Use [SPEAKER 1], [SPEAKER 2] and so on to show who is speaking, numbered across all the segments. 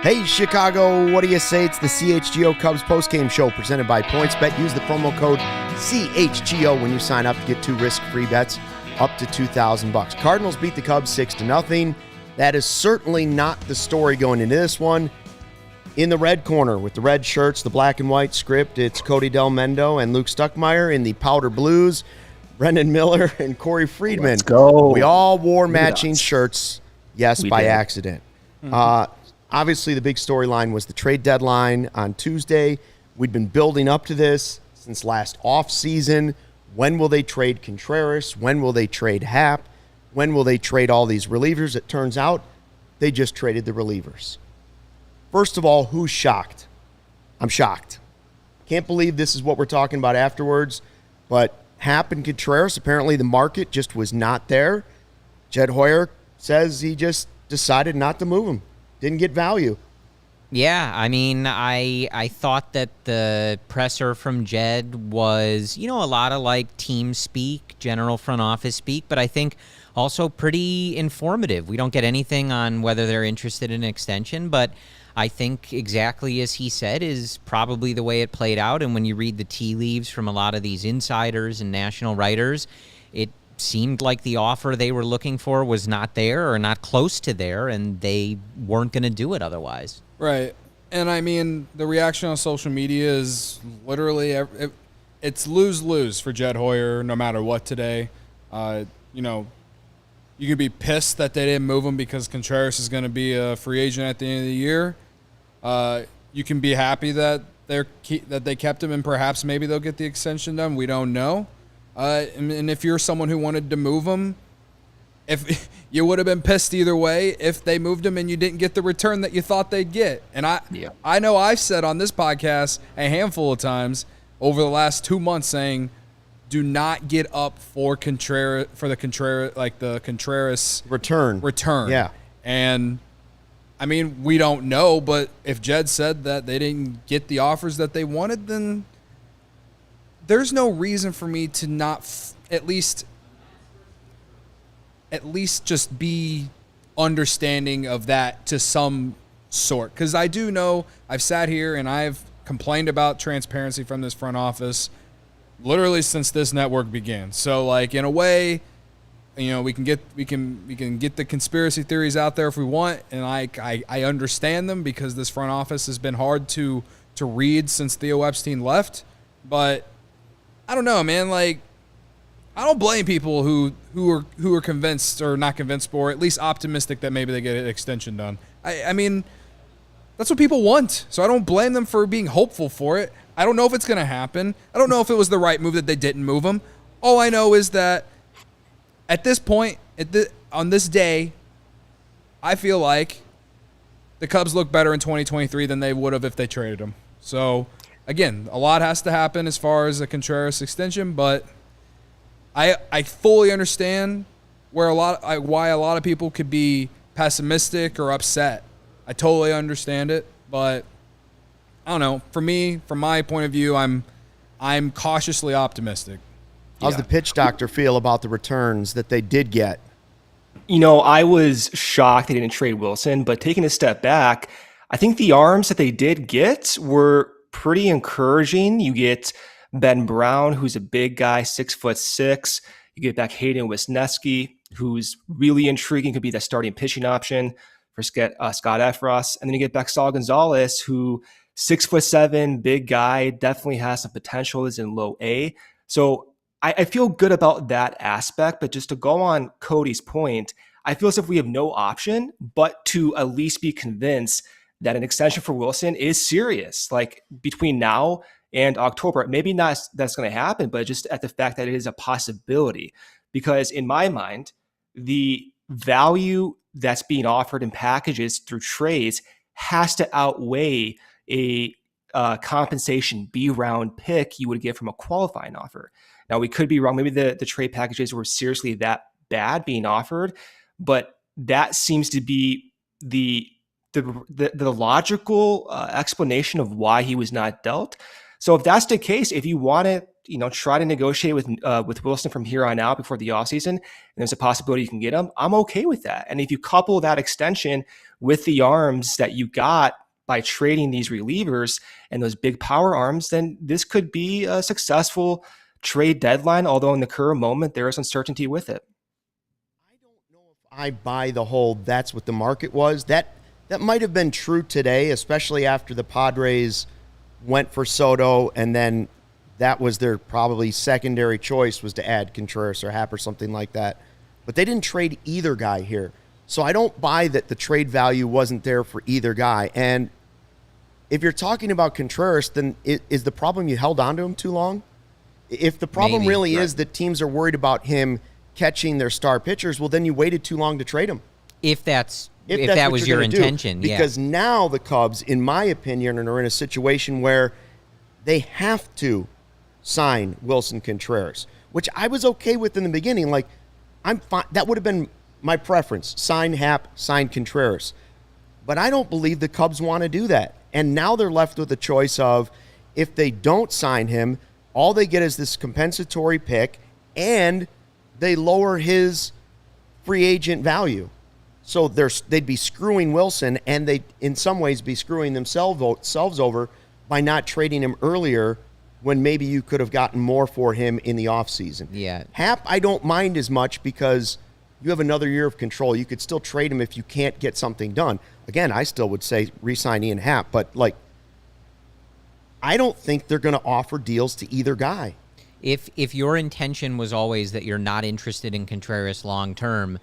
[SPEAKER 1] Hey, Chicago, what do you say? It's the CHGO Cubs Postgame Show presented by PointsBet. Use the promo code CHGO when you sign up to get 2 risk-free bets up to $2,000. Cardinals beat the Cubs 6-0. That is certainly not the story going into this one. In the red corner with the red shirts, the black and white script, it's Cody Del Mendo and Luke Stuckmeyer. In the powder blues, Brendan Miller and Corey Friedman.
[SPEAKER 2] Let's go.
[SPEAKER 1] We all wore matching shirts, yes, by accident. Obviously, the big storyline was the trade deadline on Tuesday. We'd been building up to this since last offseason. When will they trade Contreras? When will they trade Happ? When will they trade all these relievers? It turns out they just traded the relievers. First of all, who's shocked? I'm shocked. Can't believe this is what we're talking about afterwards, but Happ and Contreras, apparently the market just was not there. Jed Hoyer says he just decided not to move them. Didn't get value.
[SPEAKER 3] Yeah, I mean, I thought that the presser from Jed was, a lot of like team speak, general front office speak, but I think also pretty informative. We don't get anything on whether they're interested in an extension, but I think exactly as he said is probably the way it played out. And when you read the tea leaves from a lot of these insiders and national writers, it seemed like the offer they were looking for was not there or not close to there, and they weren't going to do it otherwise.
[SPEAKER 4] Right. And I mean, the reaction on social media is literally it's lose-lose for Jed Hoyer no matter what today. You could be pissed that they didn't move him because Contreras is going to be a free agent at the end of the year. You can be happy that they kept him and perhaps maybe they'll get the extension done. We don't know. And if you're someone who wanted to move him, if you would have been pissed either way if they moved him and you didn't get the return that you thought they'd get. And I know I've said on this podcast a handful of times over the last 2 months saying, do not get up for the Contreras return.
[SPEAKER 1] Yeah.
[SPEAKER 4] And I mean, we don't know, but if Jed said that they didn't get the offers that they wanted, then there's no reason for me to not at least just be understanding of that to some sort. Because I do know I've sat here and I've complained about transparency from this front office literally since this network began. So, like, in a way, we can get the conspiracy theories out there if we want, and I understand them because this front office has been hard to read since Theo Epstein left. But I don't know, man. Like, I don't blame people who are convinced or not convinced, or at least optimistic that maybe they get an extension done. I mean, that's what people want. So I don't blame them for being hopeful for it. I don't know if it's going to happen. I don't know if it was the right move that they didn't move him. All I know is that at this point, on this day, I feel like the Cubs look better in 2023 than they would have if they traded him. So, again, a lot has to happen as far as a Contreras extension, but I fully understand why a lot of people could be pessimistic or upset. I totally understand it, but I don't know. For me, from my point of view, I'm cautiously optimistic.
[SPEAKER 1] How's the pitch doctor feel about the returns that they did get?
[SPEAKER 2] I was shocked they didn't trade Wilson, but taking a step back, I think the arms that they did get were pretty encouraging. You get Ben Brown, who's a big guy, 6'6". You get back Hayden Wisniewski, who's really intriguing, could be the starting pitching option for Scott Efros. And then you get back Saul Gonzalez, who 6'7", big guy, definitely has some potential, is in low A. So I feel good about that aspect, but just to go on Cody's point, I feel as if we have no option but to at least be convinced that an extension for Wilson is serious. Like between now and October, maybe not that's going to happen, but just at the fact that it is a possibility. Because in my mind, the value that's being offered in packages through trades has to outweigh a compensation B-round pick you would get from a qualifying offer. Now, we could be wrong. Maybe the trade packages were seriously that bad being offered, but that seems to be the logical explanation of why he was not dealt. So if that's the case, if you want to try to negotiate with Wilson from here on out before the offseason, and there's a possibility you can get him, I'm okay with that. And if you couple that extension with the arms that you got by trading these relievers and those big power arms, then this could be a successful trade deadline, although in the current moment, there is uncertainty with it.
[SPEAKER 1] I don't know if I buy the whole that's what the market was. That might have been true today, especially after the Padres went for Soto, and then that was their probably secondary choice was to add Contreras or Happ or something like that. But they didn't trade either guy here. So I don't buy that the trade value wasn't there for either guy. And if you're talking about Contreras, then is the problem you held on to him too long? If the problem
[SPEAKER 3] Maybe,
[SPEAKER 1] really
[SPEAKER 3] right.
[SPEAKER 1] is that teams are worried about him catching their star pitchers, well, then you waited too long to trade him.
[SPEAKER 3] If that
[SPEAKER 1] what
[SPEAKER 3] was
[SPEAKER 1] you're
[SPEAKER 3] your
[SPEAKER 1] gonna do.
[SPEAKER 3] intention, yeah.
[SPEAKER 1] Because now the Cubs, in my opinion, are in a situation where they have to sign Willson Contreras, which I was okay with in the beginning. Like, I'm fine. That would have been my preference. Sign Happ, sign Contreras. But I don't believe the Cubs want to do that. And now they're left with a choice of, if they don't sign him, all they get is this compensatory pick, and they lower his free agent value. So they'd be screwing Wilson, and they'd in some ways be screwing themselves over by not trading him earlier when maybe you could have gotten more for him in the offseason.
[SPEAKER 3] Yeah.
[SPEAKER 1] Happ, I don't mind as much because you have another year of control. You could still trade him if you can't get something done. Again, I still would say re-sign Ian Happ, but I don't think they're going to offer deals to either guy.
[SPEAKER 3] If your intention was always that you're not interested in Contreras long term,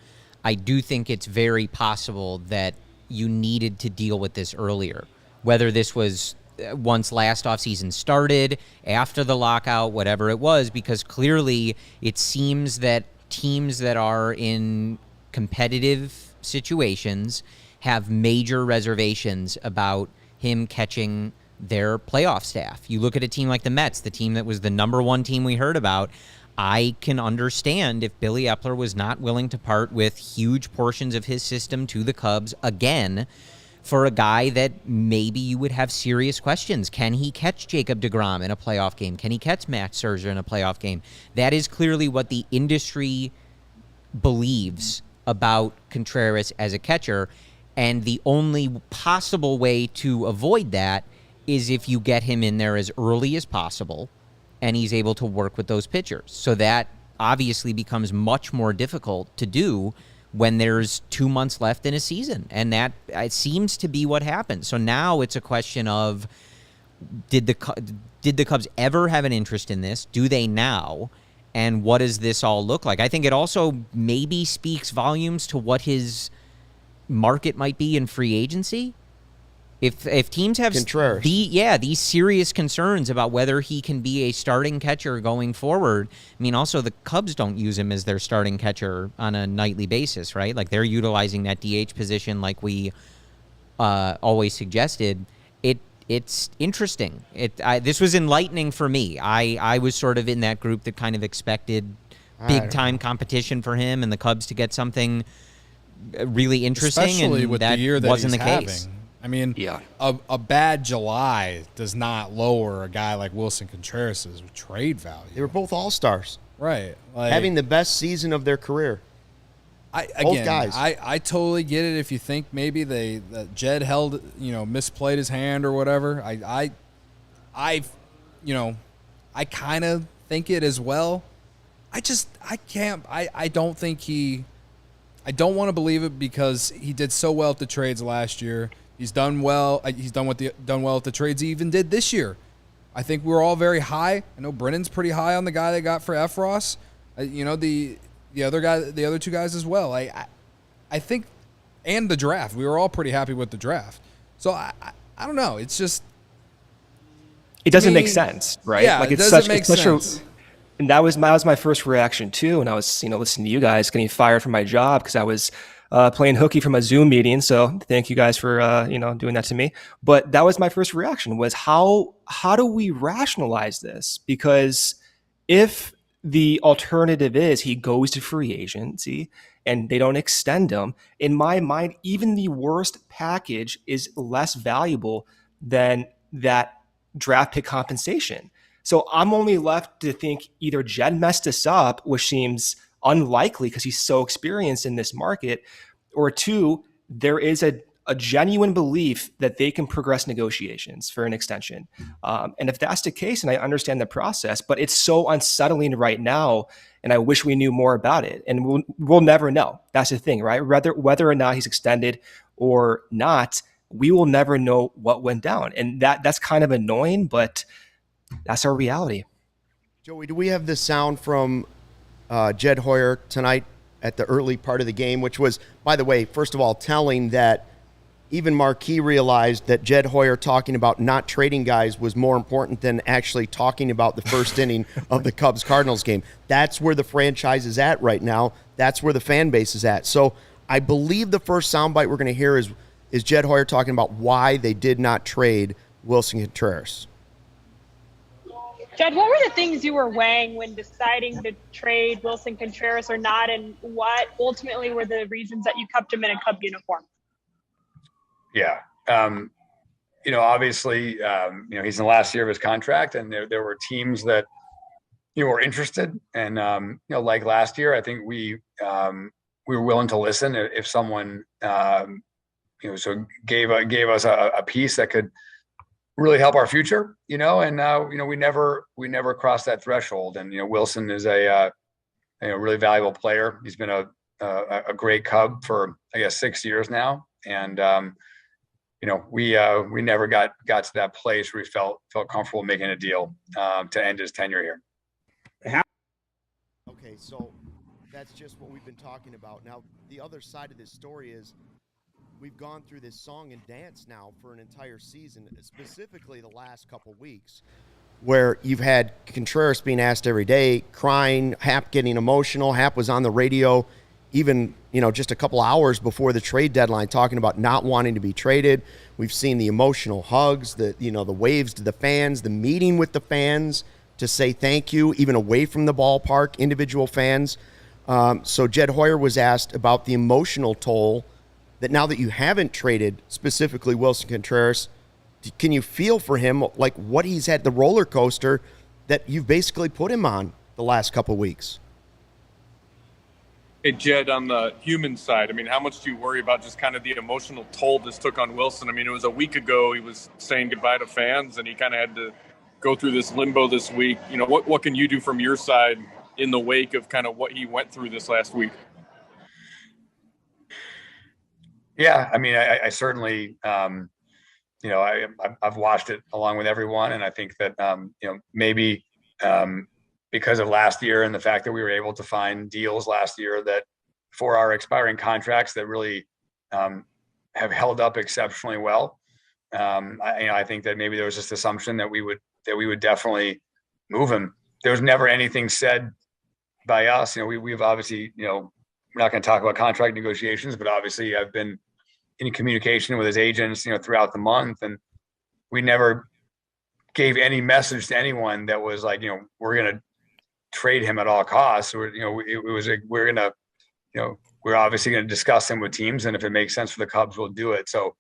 [SPEAKER 3] I do think it's very possible that you needed to deal with this earlier. Whether this was once last offseason started, after the lockout, whatever it was, because clearly it seems that teams that are in competitive situations have major reservations about him catching their playoff staff. You look at a team like the Mets, the team that was the number one team we heard about. I can understand if Billy Epler was not willing to part with huge portions of his system to the Cubs again for a guy that maybe you would have serious questions. Can he catch Jacob deGrom in a playoff game? Can he catch Max Scherzer in a playoff game? That is clearly what the industry believes about Contreras as a catcher, and the only possible way to avoid that is if you get him in there as early as possible and he's able to work with those pitchers. So that obviously becomes much more difficult to do when there's 2 months left in a season. And that it seems to be what happened. So now it's a question of, did the Cubs ever have an interest in this? Do they now? And what does this all look like? I think it also maybe speaks volumes to what his market might be in free agency. If teams have these serious concerns about whether he can be a starting catcher going forward, I mean, also the Cubs don't use him as their starting catcher on a nightly basis, right? Like they're utilizing that DH position like we always suggested. It's interesting. This was enlightening for me. I was sort of in that group that kind of expected big-time competition for him and the Cubs to get something really interesting,
[SPEAKER 4] especially
[SPEAKER 3] and
[SPEAKER 4] with
[SPEAKER 3] that
[SPEAKER 4] the year that
[SPEAKER 3] wasn't
[SPEAKER 4] he's
[SPEAKER 3] the case.
[SPEAKER 4] having. I mean,
[SPEAKER 2] Yeah.
[SPEAKER 4] a bad July does not lower a guy like Willson Contreras' trade value.
[SPEAKER 1] They were both all-stars,
[SPEAKER 4] right. Like,
[SPEAKER 1] having the best season of their career.
[SPEAKER 4] Both
[SPEAKER 1] guys.
[SPEAKER 4] I totally get it if you think maybe that Jed held, misplayed his hand or whatever. I kind of think it as well. I don't want to believe it because he did so well at the trades last year. He's done well. He's done well at the trades he even did this year. I think we're all very high. I know Brennan's pretty high on the guy they got for Efros. The other two guys as well. I think, and the draft. We were all pretty happy with the draft. So I don't know. It's just
[SPEAKER 2] It doesn't make sense, right?
[SPEAKER 4] Yeah, it doesn't make sense.
[SPEAKER 2] And that was my first reaction too. And I was, listening to you guys getting fired from my job because I was playing hooky from a Zoom meeting. So thank you guys for doing that to me. But that was my first reaction: was how do we rationalize this? Because if the alternative is he goes to free agency and they don't extend him, in my mind, even the worst package is less valuable than that draft pick compensation. So I'm only left to think either Jed messed us up, which seems unlikely because he's so experienced in this market, or two, there is a genuine belief that they can progress negotiations for an extension. And if that's the case, and I understand the process, but it's so unsettling right now, and I wish we knew more about it. And we'll never know. That's the thing, right? Whether or not he's extended or not, we will never know what went down. And that's kind of annoying, but that's our reality.
[SPEAKER 1] Joey, do we have the sound from Jed Hoyer tonight at the early part of the game, which was, by the way, first of all, telling that even Marquis realized that Jed Hoyer talking about not trading guys was more important than actually talking about the first inning of the Cubs-Cardinals game. That's where the franchise is at right now. That's where the fan base is at. So I believe the first soundbite we're going to hear is Jed Hoyer talking about why they did not trade Willson Contreras.
[SPEAKER 5] Jed, what were the things you were weighing when deciding to trade Willson Contreras or not, and what ultimately were the reasons that you kept him in a Cub uniform?
[SPEAKER 6] Yeah. Obviously, he's in the last year of his contract, and there were teams that, were interested. And, like last year, I think we were willing to listen if someone, so gave us a piece that could really help our future, and, we never crossed that threshold. And, Willson is a really valuable player. He's been a great Cub for, I guess, 6 years now. And, we never got to that place where we felt comfortable making a deal to end his tenure here.
[SPEAKER 1] Okay, so that's just what we've been talking about. Now, the other side of this story is we've gone through this song and dance now for an entire season, specifically the last couple weeks, where you've had Contreras being asked every day, crying, Happ getting emotional. Happ was on the radio even, just a couple hours before the trade deadline talking about not wanting to be traded. We've seen the emotional hugs, the waves to the fans, the meeting with the fans to say thank you, even away from the ballpark, individual fans. So Jed Hoyer was asked about the emotional toll that now that you haven't traded specifically Willson Contreras, can you feel for him, like what he's had, the roller coaster that you've basically put him on the last couple weeks?
[SPEAKER 7] Hey, Jed, on the human side, how much do you worry about just kind of the emotional toll this took on Willson? It was a week ago he was saying goodbye to fans, and he kind of had to go through this limbo this week. What can you do from your side in the wake of kind of what he went through this last week?
[SPEAKER 6] Yeah, I certainly, I've watched it along with everyone, and I think that, maybe because of last year and the fact that we were able to find deals last year that for our expiring contracts that really have held up exceptionally well. I think that maybe there was this assumption that we would definitely move him. There was never anything said by us. We've obviously, we're not going to talk about contract negotiations, but obviously I've been in communication with his agents, throughout the month, and we never gave any message to anyone that was like, we're going to trade him at all costs. Or, it was like, we're obviously going to discuss him with teams, and if it makes sense for the Cubs, we'll do it. So,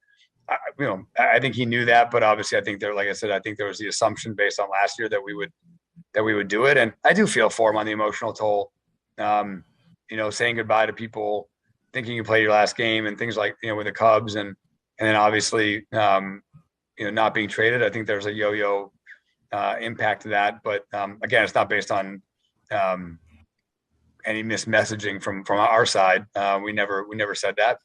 [SPEAKER 6] I think he knew that, but obviously I think like I said, I think there was the assumption based on last year that we would do it. And I do feel for him on the emotional toll, saying goodbye to people, thinking you played your last game and things like, with the Cubs, and then obviously, not being traded. I think there's a yo-yo impact to that. But again, it's not based on any mismessaging from our side. We never said that.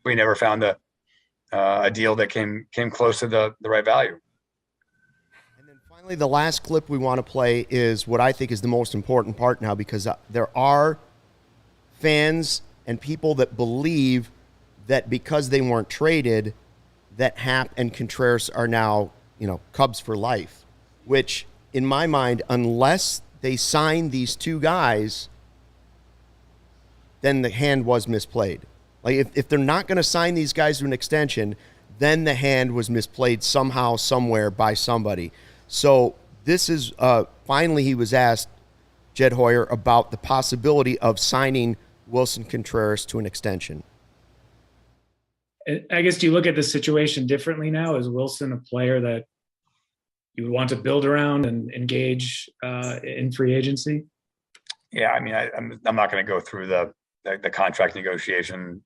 [SPEAKER 6] We never found a deal that came close to the right value.
[SPEAKER 1] And then finally, the last clip we want to play is what I think is the most important part now, because there are fans and people that believe that because they weren't traded, that Happ and Contreras are now, Cubs for life, which in my mind, unless they sign these two guys, then the hand was misplayed. Like if they're not going to sign these guys to an extension, then the hand was misplayed somehow, somewhere by somebody. So this is finally he was asked, Jed Hoyer, about the possibility of signing Willson Contreras to an extension.
[SPEAKER 8] I guess, do you look at the situation differently now? Is Willson a player that you would want to build around and engage in free agency?
[SPEAKER 6] Yeah, I mean, I'm not going to go through the contract negotiation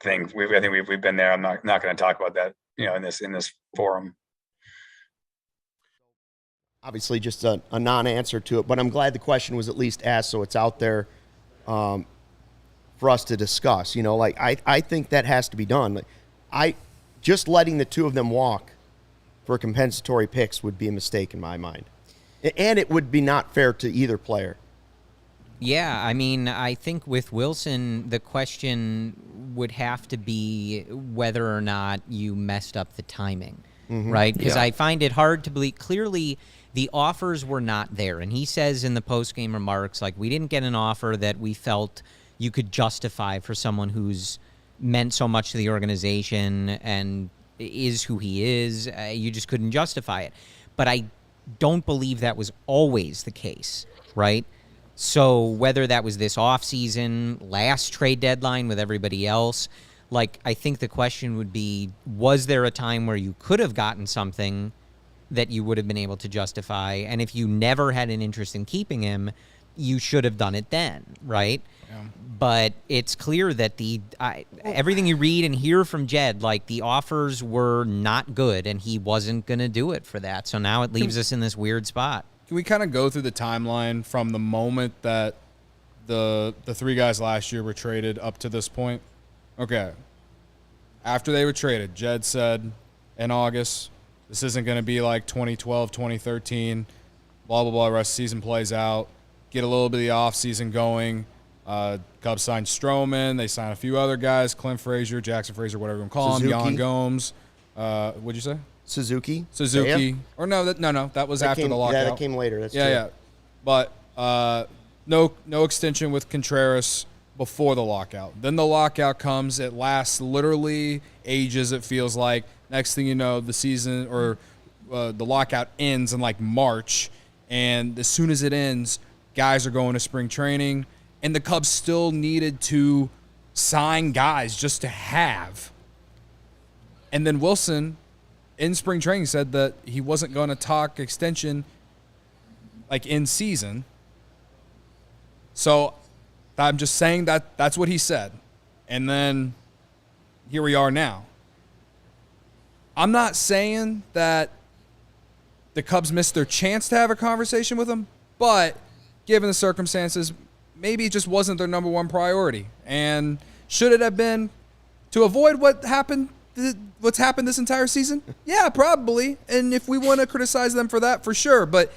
[SPEAKER 6] thing. I think we've been there. I'm not going to talk about that, in this forum.
[SPEAKER 1] Obviously, just a non-answer to it, but I'm glad the question was at least asked, so it's out there for us to discuss. I think that has to be done. Just letting the two of them walk for compensatory picks would be a mistake in my mind, and it would be not fair to either player.
[SPEAKER 3] Yeah, I mean, I think with Willson, the question would have to be whether or not you messed up the timing, right? Because I find it hard to believe. Clearly, the offers were not there. And he says in the post-game remarks, like, we didn't get an offer that we felt you could justify for someone who's meant so much to the organization and is who he is. You just couldn't justify it. But I don't believe that was always the case, right? So whether that was this offseason, last trade deadline with everybody else, I think the question would be, was there a time where you could have gotten something that you would have been able to justify? And if you never had an interest in keeping him, you should have done it then, right? Yeah. But it's clear that everything you read and hear from Jed, the offers were not good, and he wasn't going to do it for that. So now it leaves us in this weird spot.
[SPEAKER 4] Can we kind of go through the timeline from the moment that the three guys last year were traded up to this point? Okay. After they were traded, Jed said in August, this isn't going to be like 2012, 2013, blah, blah, blah, the rest of the season plays out. Get a little bit of the offseason going. Cubs signed Stroman. They signed a few other guys, Clint Frazier, Jackson Frazier, whatever you want to call him, Yan Gomes. What'd you say?
[SPEAKER 1] Suzuki.
[SPEAKER 4] Yeah. Or no, that was after the lockout.
[SPEAKER 1] Yeah, that came later. That's true.
[SPEAKER 4] Yeah. But no extension with Contreras before the lockout. Then the lockout comes. It lasts literally ages, it feels like. Next thing you know, the season or the lockout ends in March. And as soon as it ends, guys are going to spring training. And the Cubs still needed to sign guys just to have. And then Willson, in spring training, said that he wasn't going to talk extension in season. So I'm just saying that's what he said. And then here we are now. I'm not saying that the Cubs missed their chance to have a conversation with him, but given the circumstances, maybe it just wasn't their number one priority. And should it have been to avoid what's happened this entire season? Yeah, probably. And if we want to criticize them for that, for sure. But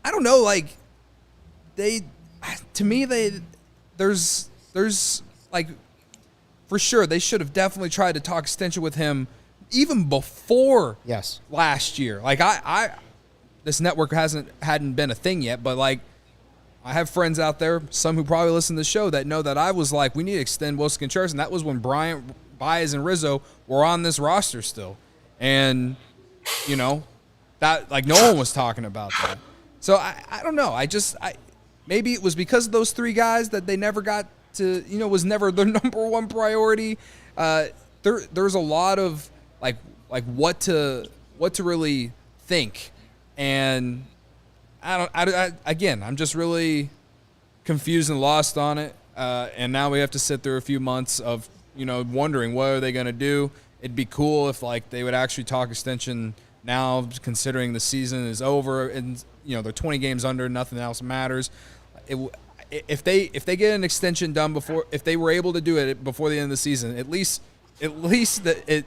[SPEAKER 4] I don't know, there's for sure they should have definitely tried to talk extension with him even before last year. This network hadn't been a thing yet, but I have friends out there, some who probably listen to the show, that know that I was we need to extend Willson Contreras, and that was when Bryant, Baez, and Rizzo were on this roster still. And, that no one was talking about that. So I don't know. Maybe it was because of those three guys that they never got to, was never their number one priority. There's a lot of what to really think. And I'm just really confused and lost on it. And now we have to sit through a few months of, wondering what are they going to do. It'd be cool if they would actually talk extension now, considering the season is over and, they're 20 games under, nothing else matters. If they get an extension done if they were able to do it before the end of the season, at least it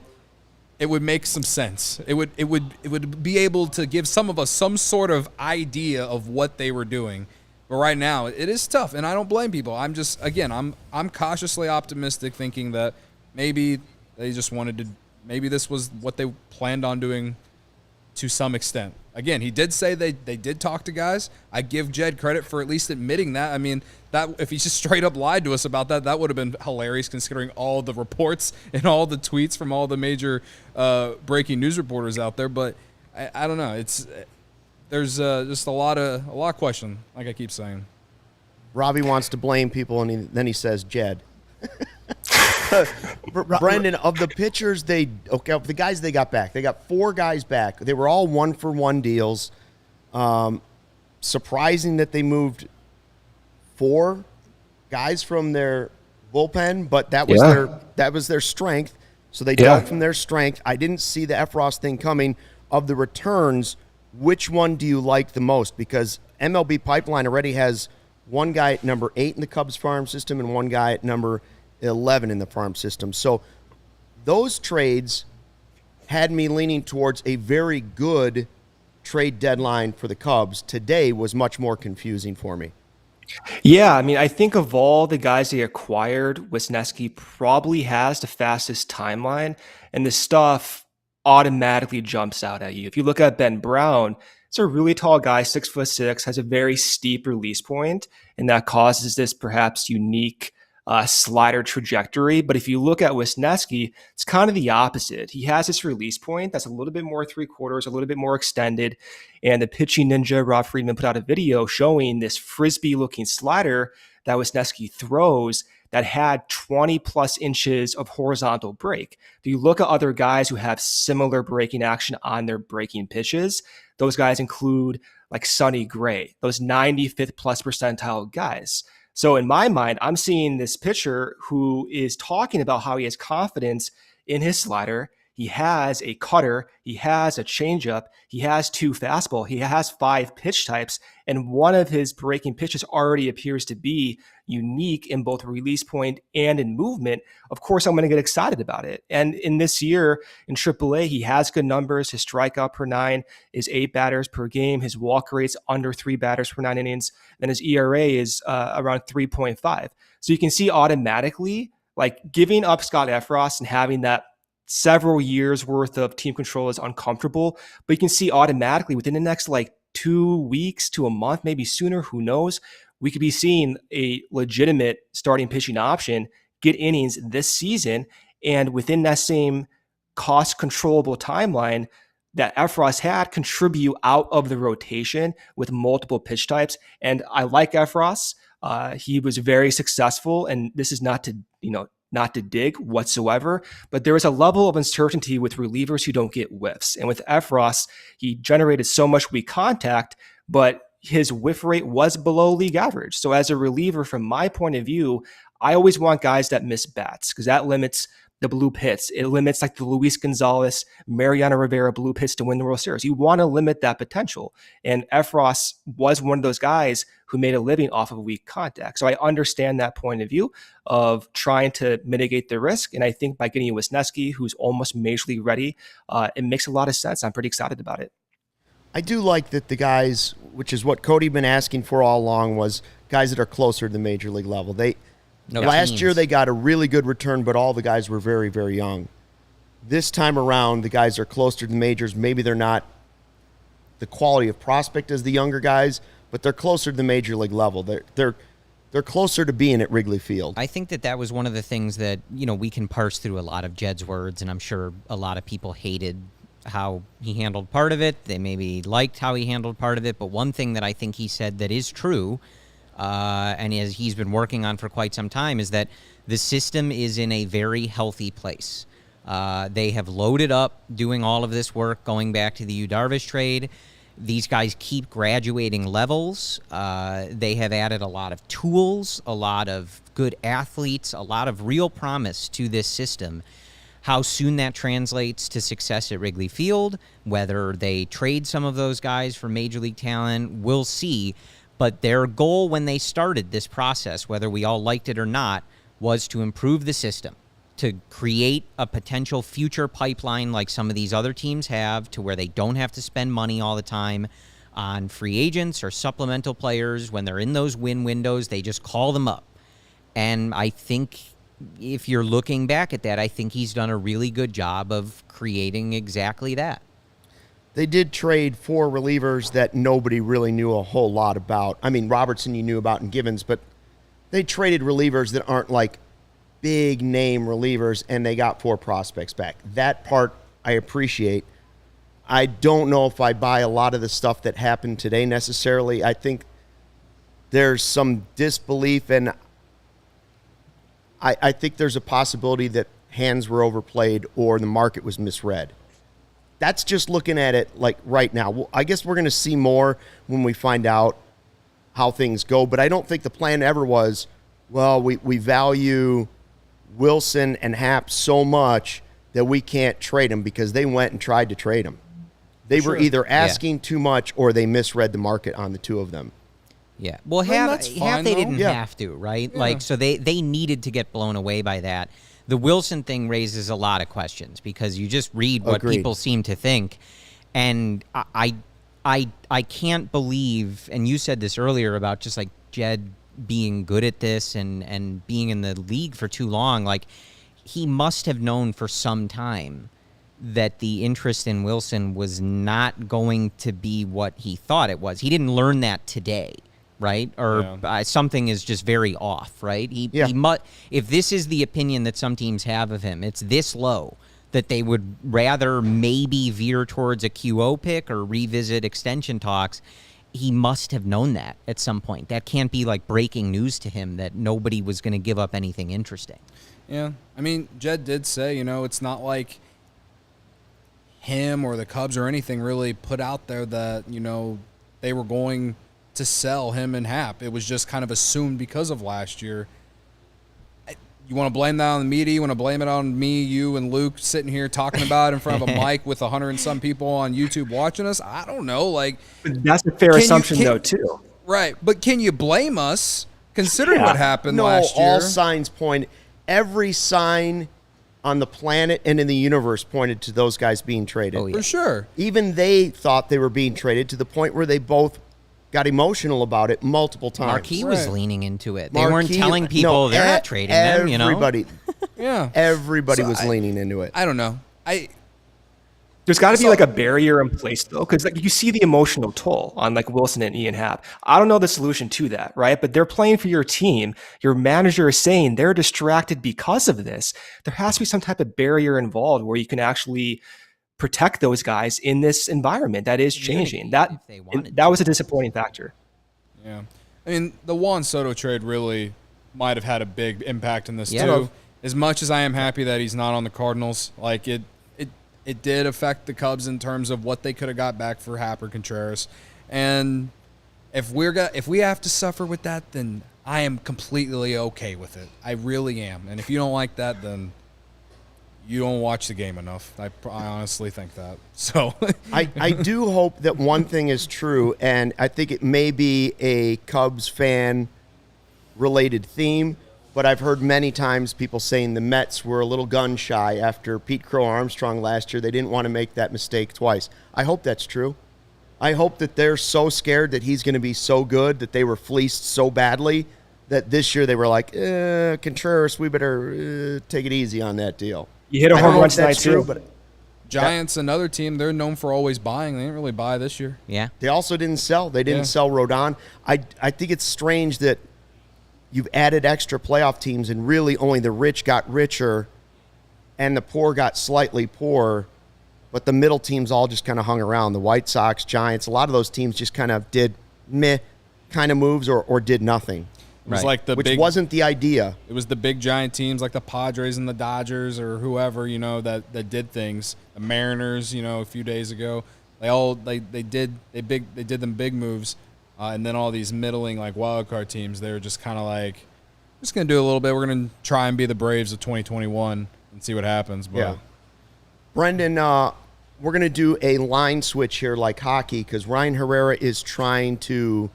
[SPEAKER 4] would make some sense. It would be able to give some of us some sort of idea of what they were doing. But right now, it is tough, and I don't blame people. I'm just, I'm cautiously optimistic, thinking that maybe they just wanted to, maybe this was what they planned on doing to some extent. Again, he did say they did talk to guys. I give Jed credit for at least admitting that. I mean, that if he just straight up lied to us about that would have been hilarious, considering all the reports and all the tweets from all the major breaking news reporters out there. But I don't know. There's just a lot of question, like I keep saying.
[SPEAKER 1] Robbie wants to blame people, and then he says Jed. Brendan, of the pitchers, of the guys they got back, they got 4 guys back. They were all 1-for-1 deals. Surprising that they moved 4 guys from their bullpen, but that was their strength. So they dealt from their strength. I didn't see the Efros thing coming. Of the returns, which one do you like the most? Because MLB Pipeline already has one guy at number 8 in the Cubs farm system and one guy at number 11 in the farm system. So those trades had me leaning towards a very good trade deadline for the Cubs. Today was much more confusing for me.
[SPEAKER 2] Yeah, I mean, I think of all the guys they acquired, Wisniewski probably has the fastest timeline, and the stuff automatically jumps out at you. If you look at Ben Brown, it's a really tall guy, 6'6", has a very steep release point, and that causes this perhaps unique slider trajectory. But if you look at Wisniewski, it's kind of the opposite. He has this release point that's a little bit more 3/4, a little bit more extended. And the pitching ninja, Rob Friedman, put out a video showing this frisbee-looking slider that Wisniewski throws that had 20 plus inches of horizontal break. If you look at other guys who have similar breaking action on their breaking pitches, those guys include like Sonny Gray, those 95th plus percentile guys. So in my mind, I'm seeing this pitcher who is talking about how he has confidence in his slider. He has a cutter, he has a changeup, he has 2 fastball, he has 5 pitch types, and one of his breaking pitches already appears to be unique in both release point and in movement. Of course, I'm going to get excited about it. And in this year in AAA, he has good numbers. His strikeout per 9 is 8 batters per game. His walk rate's under 3 batters per 9 innings. And his ERA is around 3.5. So you can see automatically, like giving up Scott Efros and having that several years worth of team control is uncomfortable, but you can see automatically within the next like 2 weeks to a month, maybe sooner, who knows, we could be seeing a legitimate starting pitching option get innings this season. And within that same cost controllable timeline that Efros had, contribute out of the rotation with multiple pitch types. And I like Efros. He was very successful, and this is not to dig whatsoever, but there is a level of uncertainty with relievers who don't get whiffs. And with Efros, he generated so much weak contact, but his whiff rate was below league average. So as a reliever, from my point of view, I always want guys that miss bats because that limits the blue pits. It limits like the Luis Gonzalez, Mariano Rivera blue pits to win the World Series. You want to limit that potential. And Efros was one of those guys who made a living off of weak contact. So I understand that point of view of trying to mitigate the risk. And I think by getting Wisniewski, who's almost major league ready, it makes a lot of sense. I'm pretty excited about it.
[SPEAKER 1] I do like that the guys, which is what Cody been asking for all along, was guys that are closer to the major league level. Last year they got a really good return, but all the guys were very, very young. This time around, the guys are closer to the majors. Maybe they're not the quality of prospect as the younger guys, but they're closer to the major league level. They're closer to being at Wrigley Field.
[SPEAKER 3] I think that was one of the things that, we can parse through a lot of Jed's words, and I'm sure a lot of people hated how he handled part of it. They maybe liked how he handled part of it, but one thing that I think he said that is true, and as he's been working on for quite some time, is that the system is in a very healthy place. They have loaded up doing all of this work going back to the Yu Darvish trade. These guys keep graduating levels. They have added a lot of tools, a lot of good athletes, a lot of real promise to this system. How soon that translates to success at Wrigley Field, whether they trade some of those guys for major league talent, we'll see. But their goal when they started this process, whether we all liked it or not, was to improve the system, to create a potential future pipeline like some of these other teams have, to where they don't have to spend money all the time on free agents or supplemental players. When they're in those win windows, they just call them up. And I think if you're looking back at that, I think he's done a really good job of creating exactly that.
[SPEAKER 1] They did trade 4 relievers that nobody really knew a whole lot about. I mean, Robertson you knew about and Givens, but they traded relievers that aren't like big name relievers, and they got 4 prospects back. That part I appreciate. I don't know if I buy a lot of the stuff that happened today necessarily. I think there's some disbelief, and I think there's a possibility that hands were overplayed or the market was misread. That's just looking at it like right now. Well, I guess we're going to see more when we find out how things go, but I don't think the plan ever was, well, we value Willson and Happ so much that we can't trade him, because they went and tried to trade him. They were either asking too much or they misread the market on the two of them.
[SPEAKER 3] Yeah. Well, Happ they didn't have to, right? Yeah. Like, so they needed to get blown away by that. The Willson thing raises a lot of questions because you just read what people seem to think. And I can't believe, and you said this earlier about just like Jed being good at this and being in the league for too long. Like, he must have known for some time that the interest in Willson was not going to be what he thought it was. He didn't learn that today, right? Or something is just very off, right? If this is the opinion that some teams have of him, it's this low that they would rather maybe veer towards a QO pick or revisit extension talks. He must have known that at some point. That can't be like breaking news to him that nobody was going to give up anything interesting.
[SPEAKER 4] Yeah. I mean, Jed did say, it's not like him or the Cubs or anything really put out there that, they were going to sell him and Happ. It was just kind of assumed because of last year. You want to blame that on the media? You want to blame it on me, you, and Luke sitting here talking about it in front of a mic with 100 and some people on YouTube watching us? I don't know. Like,
[SPEAKER 2] that's a fair assumption, though, too.
[SPEAKER 4] Right. But can you blame us considering what happened last year?
[SPEAKER 1] All signs point. Every sign on the planet and in the universe pointed to those guys being traded.
[SPEAKER 4] For sure.
[SPEAKER 1] Even they thought they were being traded, to the point where they both got emotional about it multiple times.
[SPEAKER 3] Marquis was leaning into it. They weren't telling people they're not trading them,
[SPEAKER 1] Everybody.
[SPEAKER 4] Yeah.
[SPEAKER 1] Everybody was leaning into it.
[SPEAKER 4] I don't know.
[SPEAKER 2] There's got to be like a barrier in place, though, because like you see the emotional toll on like Willson and Ian Happ. I don't know the solution to that, right? But they're playing for your team. Your manager is saying they're distracted because of this. There has to be some type of barrier involved where you can actually protect those guys in this environment that is changing. That was a disappointing factor.
[SPEAKER 4] Yeah. I mean, the Juan Soto trade really might have had a big impact in this too. As much as I am happy that he's not on the Cardinals, like it did affect the Cubs in terms of what they could have got back for Happ or Contreras. And if we have to suffer with that, then I am completely okay with it. I really am. And if you don't like that, then you don't watch the game enough. I honestly think that. So
[SPEAKER 1] I do hope that one thing is true, and I think it may be a Cubs fan related theme, but I've heard many times people saying the Mets were a little gun shy after Pete Crow Armstrong last year. They didn't want to make that mistake twice. I hope that's true. I hope that they're so scared that he's going to be so good that they were fleeced so badly that this year they were like, Contreras, we better take it easy on that deal.
[SPEAKER 2] You hit a home run tonight, too.
[SPEAKER 1] But
[SPEAKER 4] Giants, another team, they're known for always buying. They didn't really buy this year.
[SPEAKER 3] Yeah.
[SPEAKER 1] They also didn't sell. They didn't sell Rodon. I think it's strange that you've added extra playoff teams and really only the rich got richer and the poor got slightly poorer, but the middle teams all just kind of hung around. The White Sox, Giants, a lot of those teams just kind of did meh kind of moves or did nothing.
[SPEAKER 4] It was like
[SPEAKER 1] which wasn't the idea.
[SPEAKER 4] It was the big giant teams like the Padres and the Dodgers or whoever, that did things. The Mariners, a few days ago, they did them big moves. And then all these middling like wild card teams, they were just kind of like, we're just going to do a little bit. We're going to try and be the Braves of 2021 and see what happens. But
[SPEAKER 1] yeah. Brendan, we're going to do a line switch here like hockey because Ryan Herrera is trying to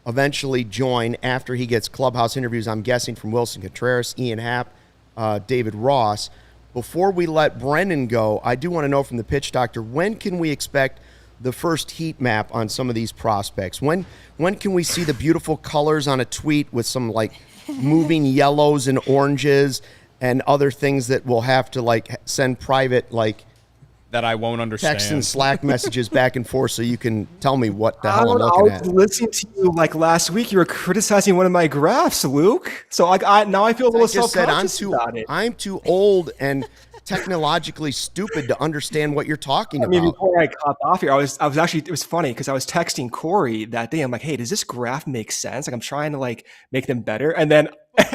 [SPEAKER 1] eventually join after he gets clubhouse interviews, I'm guessing, from Willson Contreras, Ian Happ, David Ross. Before we let Brendan go, I do want to know from the pitch doctor, when can we expect the first heat map on some of these prospects? When can we see the beautiful colors on a tweet with some like moving yellows and oranges and other things that we'll have to send private
[SPEAKER 4] that I won't understand.
[SPEAKER 1] Text and Slack messages back and forth so you can tell me what the hell I'm looking at.
[SPEAKER 2] I was listening to you last week. You were criticizing one of my graphs, Luke. So now I feel a little self-conscious about it.
[SPEAKER 1] I'm too old and technologically stupid to understand what you're talking about.
[SPEAKER 2] Before I cut off here, I was actually, it was funny because I was texting Corey that day. I'm like, hey, does this graph make sense? I'm trying to make them better. And then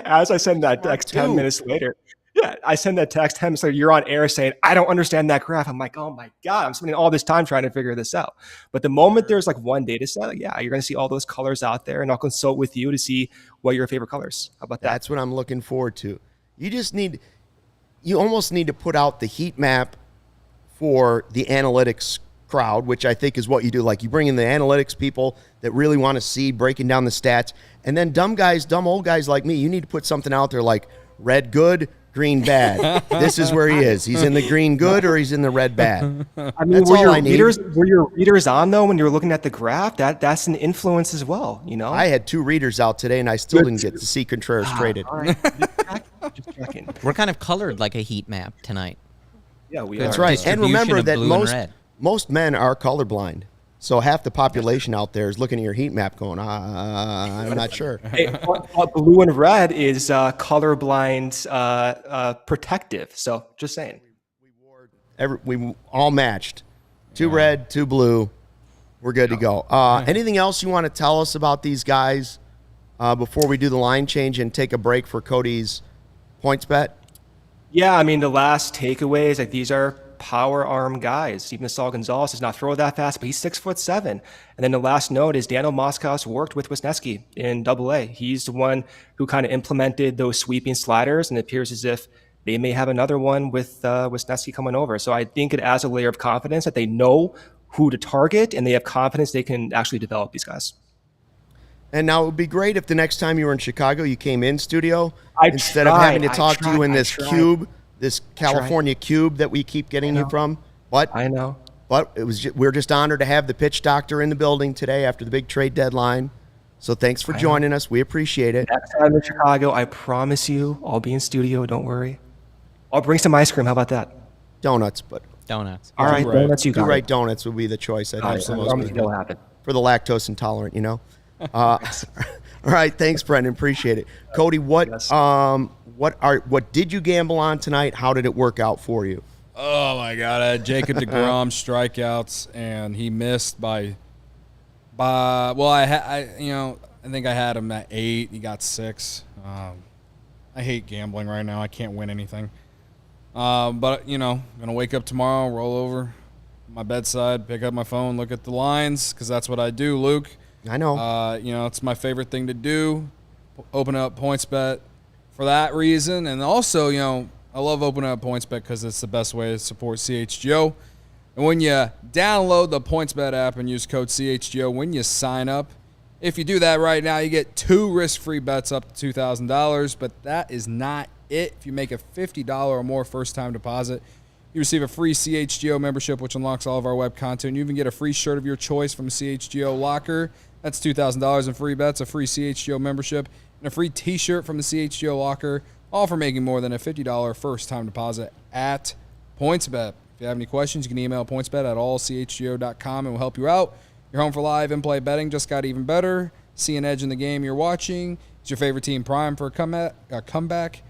[SPEAKER 2] as I send that text 10 minutes later. Yeah, I send that text 10 minutes later. You're on air saying, I don't understand that graph. I'm like, oh my God, I'm spending all this time trying to figure this out. But the moment there's like one data set, like, yeah, you're going to see all those colors out there, and I'll consult with you to see what are your favorite colors. How about that?
[SPEAKER 1] That's what I'm looking forward to. You almost need to put out the heat map for the analytics crowd, which I think is what you do. Like, you bring in the analytics people that really want to see breaking down the stats. And then dumb old guys like me, you need to put something out there like red good, green bad. This is where he is. He's in the green good or he's in the red bad.
[SPEAKER 2] I mean,
[SPEAKER 1] That's all I need.
[SPEAKER 2] Were your readers on, though, when you were looking at the graph? That's an influence as well, you know?
[SPEAKER 1] I had 2 readers out today, and I still didn't get to see Contreras traded.
[SPEAKER 2] All right. Just checking.
[SPEAKER 3] We're kind of colored like a heat map tonight.
[SPEAKER 2] Yeah, we
[SPEAKER 1] That's
[SPEAKER 2] are.
[SPEAKER 1] right. And remember that
[SPEAKER 3] blue and red.
[SPEAKER 1] most men are colorblind. So half the population out there is looking at your heat map going, I'm not sure.
[SPEAKER 2] Hey, blue and red is colorblind protective. So just saying.
[SPEAKER 1] We all matched. 2 red, 2 blue. We're good to go. Anything else you want to tell us about these guys before we do the line change and take a break for Cody's points bet?
[SPEAKER 2] Yeah, I mean, the last takeaways, like, these are power arm guys. Steven Saul Gonzalez does not throw that fast, but he's 6'7". And then the last note is Daniel Moskowitz worked with Wisniewski in Double-A. He's the one who kind of implemented those sweeping sliders, and it appears as if they may have another one with Wisniewski coming over. So I think it adds a layer of confidence that they know who to target, and they have confidence they can actually develop these guys. And
[SPEAKER 1] now it would be great if the next time you were in Chicago, you came in studio instead of having to talk to you in this cube, this California cube that we keep getting you from. But
[SPEAKER 2] I know.
[SPEAKER 1] But we're just honored to have the pitch doctor in the building today after the big trade deadline. So thanks for joining us. We appreciate it.
[SPEAKER 2] Next time in Chicago, I promise you, I'll be in studio. Don't worry. I'll bring some ice cream. How about that?
[SPEAKER 1] Donuts, but
[SPEAKER 3] donuts.
[SPEAKER 2] All right, donuts. You got
[SPEAKER 1] right. Donuts would be the choice. I think
[SPEAKER 2] it'll happen
[SPEAKER 1] for the lactose intolerant. You know. All right. Thanks, Brendan. Appreciate it. Cody, what did you gamble on tonight? How did it work out for you?
[SPEAKER 4] Oh my God! I had Jacob deGrom strikeouts, and he missed by. Well, I think I had him at 8. He got 6. I hate gambling right now. I can't win anything. But gonna wake up tomorrow, roll over my bedside, pick up my phone, look at the lines, because that's what I do, Luke.
[SPEAKER 1] I know.
[SPEAKER 4] It's my favorite thing to do. Open up PointsBet for that reason, and also, I love opening up PointsBet because it's the best way to support CHGO. And when you download the PointsBet app and use code CHGO when you sign up, if you do that right now, you get 2 risk-free bets up to $2,000. But that is not it. If you make a $50 or more first-time deposit, you receive a free CHGO membership, which unlocks all of our web content. You even get a free shirt of your choice from CHGO Locker. That's $2,000 in free bets, a free CHGO membership, and a free T-shirt from the CHGO Locker, all for making more than a $50 first-time deposit at PointsBet. If you have any questions, you can email pointsbet@allchgo.com, and we'll help you out. Your home for live in-play betting just got even better. See an edge in the game you're watching. Is your favorite team prime for a comeback?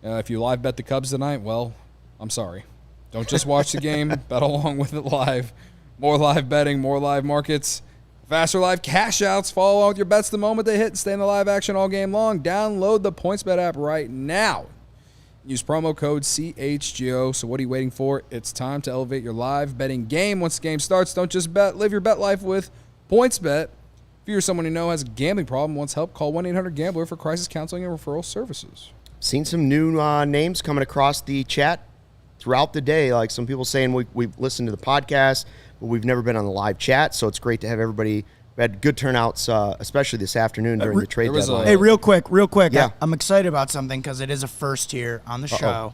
[SPEAKER 4] If you live bet the Cubs tonight, well, I'm sorry. Don't just watch the game. Bet along with it live. More live betting, more live markets, faster live cash outs. Follow along with your bets the moment they hit and stay in the live action all game long. Download the PointsBet app right now. Use promo code CHGO. So what are you waiting for? It's time to elevate your live betting game. Once the game starts, don't just bet. Live your bet life with PointsBet. If you're someone you know has a gambling problem, wants help, call 1-800-GAMBLER for crisis counseling and referral services.
[SPEAKER 1] Seen some new names coming across the chat throughout the day. Like some people saying we've listened to the podcast, but we've never been on the live chat. So it's great to have everybody. We had good turnouts, especially this afternoon during the trade deadline.
[SPEAKER 9] Hey, real quick.
[SPEAKER 1] Yeah.
[SPEAKER 9] I'm excited about something because it is a first here on the show.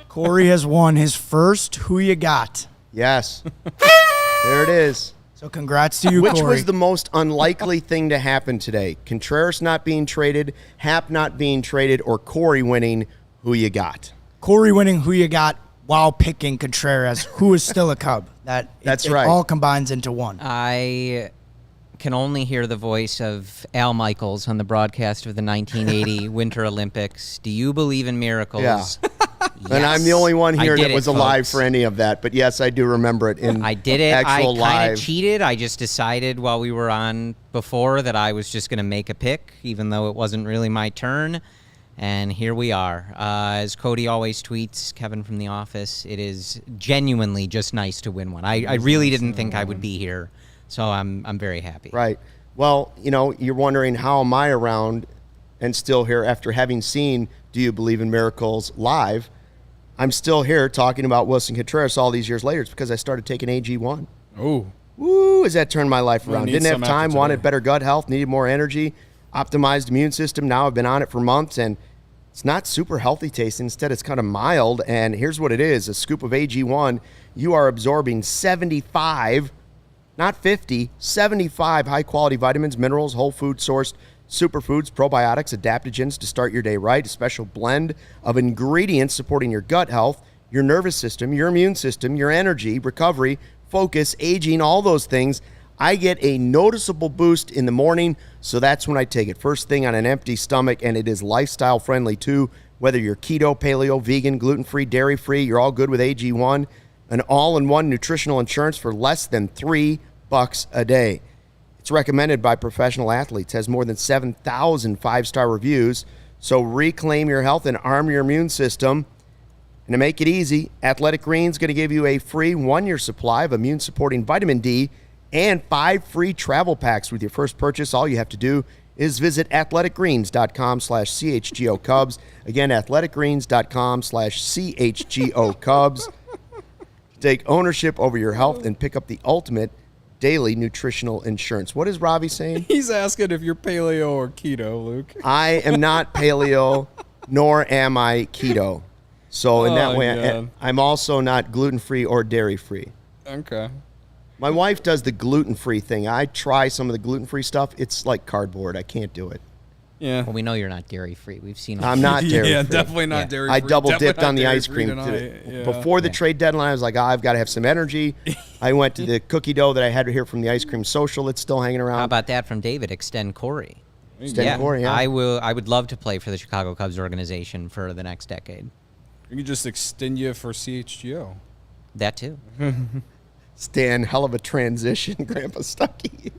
[SPEAKER 9] Corey has won his first Who You Got.
[SPEAKER 1] Yes. There it is.
[SPEAKER 9] So congrats to you,
[SPEAKER 1] Which
[SPEAKER 9] Corey.
[SPEAKER 1] was the most unlikely thing to happen today? Contreras not being traded, Happ not being traded, or Corey winning Who You Got?
[SPEAKER 9] Corey winning Who You Got while picking Contreras, who is still a Cub.
[SPEAKER 1] That's
[SPEAKER 9] right. It all combines into one.
[SPEAKER 3] I can only hear the voice of Al Michaels on the broadcast of the 1980 Winter Olympics. Do you believe in miracles?
[SPEAKER 1] Yeah. And I'm the only one here
[SPEAKER 3] did
[SPEAKER 1] that was
[SPEAKER 3] it,
[SPEAKER 1] alive
[SPEAKER 3] folks.
[SPEAKER 1] for any of that. But yes, I do remember it in
[SPEAKER 3] I did it.
[SPEAKER 1] actual
[SPEAKER 3] I kind
[SPEAKER 1] live.
[SPEAKER 3] of cheated. I just decided while we were on before that I was just going to make a pick, even though it wasn't really my turn. And here we are. As Cody always tweets, Kevin from The Office, it is genuinely just nice to win one. I really didn't think I would be here, so I'm very happy.
[SPEAKER 1] Right. Well, you're wondering how am I around and still here after having seen Do You Believe in Miracles live? I'm still here talking about Willson Contreras all these years later. It's because I started taking AG1.
[SPEAKER 4] Oh,
[SPEAKER 1] Woo, has that turned my life
[SPEAKER 4] We'll
[SPEAKER 1] around.
[SPEAKER 4] need
[SPEAKER 1] Didn't have
[SPEAKER 4] some after
[SPEAKER 1] time,
[SPEAKER 4] today.
[SPEAKER 1] wanted better gut health, needed more energy, optimized immune system. Now I've been on it for months, and it's not super healthy tasting. Instead, it's kind of mild, and here's what it is. A scoop of AG1, you are absorbing 75, not 50, 75 high-quality vitamins, minerals, whole food sourced superfoods, probiotics, adaptogens to start your day right. A special blend of ingredients supporting your gut health, your nervous system, your immune system, your energy, recovery, focus, aging, all those things. I get a noticeable boost in the morning, so that's when I take it. First thing on an empty stomach, and it is lifestyle friendly too. Whether you're keto, paleo, vegan, gluten-free, dairy-free, you're all good with AG1. An all-in-one nutritional insurance for less than $3 a day. It's recommended by professional athletes, has more than 7,000 five-star reviews. So reclaim your health and arm your immune system. And to make it easy, Athletic Greens is going to give you a free 1-year supply of immune-supporting vitamin D and 5 free travel packs with your first purchase. All you have to do is visit athleticgreens.com/CHGO Cubs. Again, athleticgreens.com/CHGO Cubs. Take ownership over your health and pick up the ultimate daily nutritional insurance. What is Robbie saying?
[SPEAKER 4] he's asking if you're paleo or keto, Luke.
[SPEAKER 1] I am not paleo, nor am I keto. So in that way,
[SPEAKER 4] God.
[SPEAKER 1] I'm also not gluten-free or dairy-free.
[SPEAKER 4] Okay.
[SPEAKER 1] My wife does the gluten-free thing. I try some of the gluten-free stuff. It's like cardboard. I can't do it.
[SPEAKER 4] Yeah.
[SPEAKER 3] Well, we know you're not dairy-free. We've seen
[SPEAKER 1] I'm not dairy-free.
[SPEAKER 4] Yeah, definitely not dairy-free.
[SPEAKER 1] I double
[SPEAKER 4] Definitely
[SPEAKER 1] dipped
[SPEAKER 4] not
[SPEAKER 1] on the ice
[SPEAKER 4] dairy-free
[SPEAKER 1] cream
[SPEAKER 4] tonight.
[SPEAKER 1] today.
[SPEAKER 4] Yeah.
[SPEAKER 1] Before the trade deadline, I was like, I've got to have some energy. I went to the cookie dough that I had here from the ice cream social. It's still hanging around.
[SPEAKER 3] How about that from David? Extend Corey.
[SPEAKER 1] Extend Corey, yeah.
[SPEAKER 3] I would love to play for the Chicago Cubs organization for the next decade.
[SPEAKER 4] We can just extend you for CHGO.
[SPEAKER 3] That too.
[SPEAKER 1] Stan, hell of a transition, Grandpa Stuckey.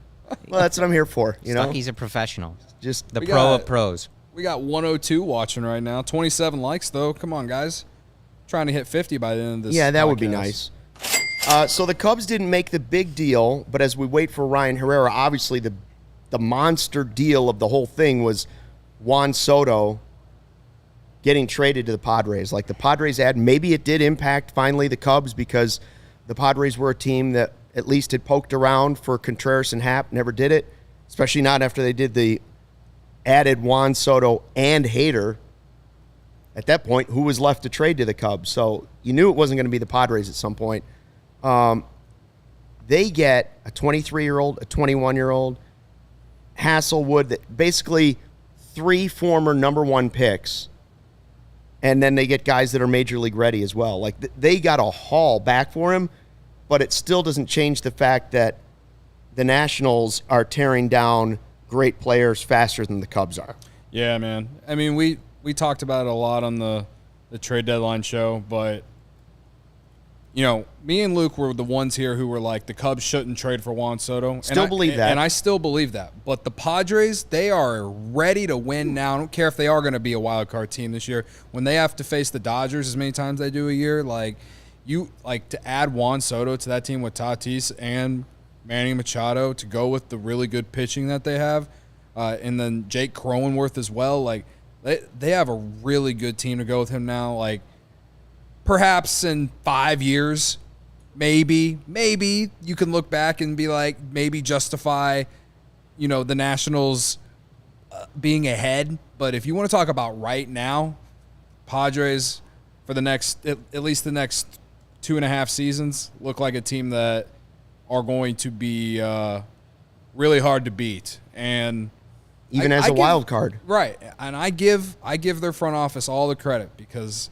[SPEAKER 1] Well, that's what I'm here for.
[SPEAKER 3] Stuckey's a professional.
[SPEAKER 1] Just
[SPEAKER 3] The
[SPEAKER 4] We
[SPEAKER 3] pro
[SPEAKER 4] got-
[SPEAKER 3] of pros.
[SPEAKER 4] We got 102 watching right now. 27 likes, though. Come on, guys. Trying to hit 50 by the end of this.
[SPEAKER 1] Yeah, that would be
[SPEAKER 4] podcast.
[SPEAKER 1] nice. So the Cubs didn't make the big deal, but as we wait for Ryan Herrera, obviously the monster deal of the whole thing was Juan Soto getting traded to the Padres. Like the Padres ad, maybe it did impact finally the Cubs because the Padres were a team that at least had poked around for Contreras and Happ, never did it, especially not after they did the added Juan Soto and Hader. At that point, who was left to trade to the Cubs? So you knew it wasn't going to be the Padres at some point. They get a 23-year-old, a 21-year-old, Hasselwood, that basically 3 former number 1 picks, and then they get guys that are major league ready as well. Like they got a haul back for him, but it still doesn't change the fact that the Nationals are tearing down great players faster than the Cubs are.
[SPEAKER 4] Yeah, man. I mean, we talked about it a lot on the trade deadline show, but me and Luke were the ones here who were like the Cubs shouldn't trade for Juan Soto.
[SPEAKER 1] Still believe that.
[SPEAKER 4] And I still believe that. But the Padres, they are ready to win now. I don't care if they are going to be a wild card team this year. When they have to face the Dodgers as many times as they do a year, to add Juan Soto to that team with Tatis and Manny Machado to go with the really good pitching that they have, and then Jake Cronenworth as well. Like they have a really good team to go with him now. Like perhaps in 5 years, maybe you can look back and be like, maybe justify, the Nationals being ahead. But if you want to talk about right now, Padres for the next at least the next 2.5 seasons look like a team that are going to be really hard to beat, and
[SPEAKER 1] Even as a wild card.
[SPEAKER 4] Right. And I give their front office all the credit because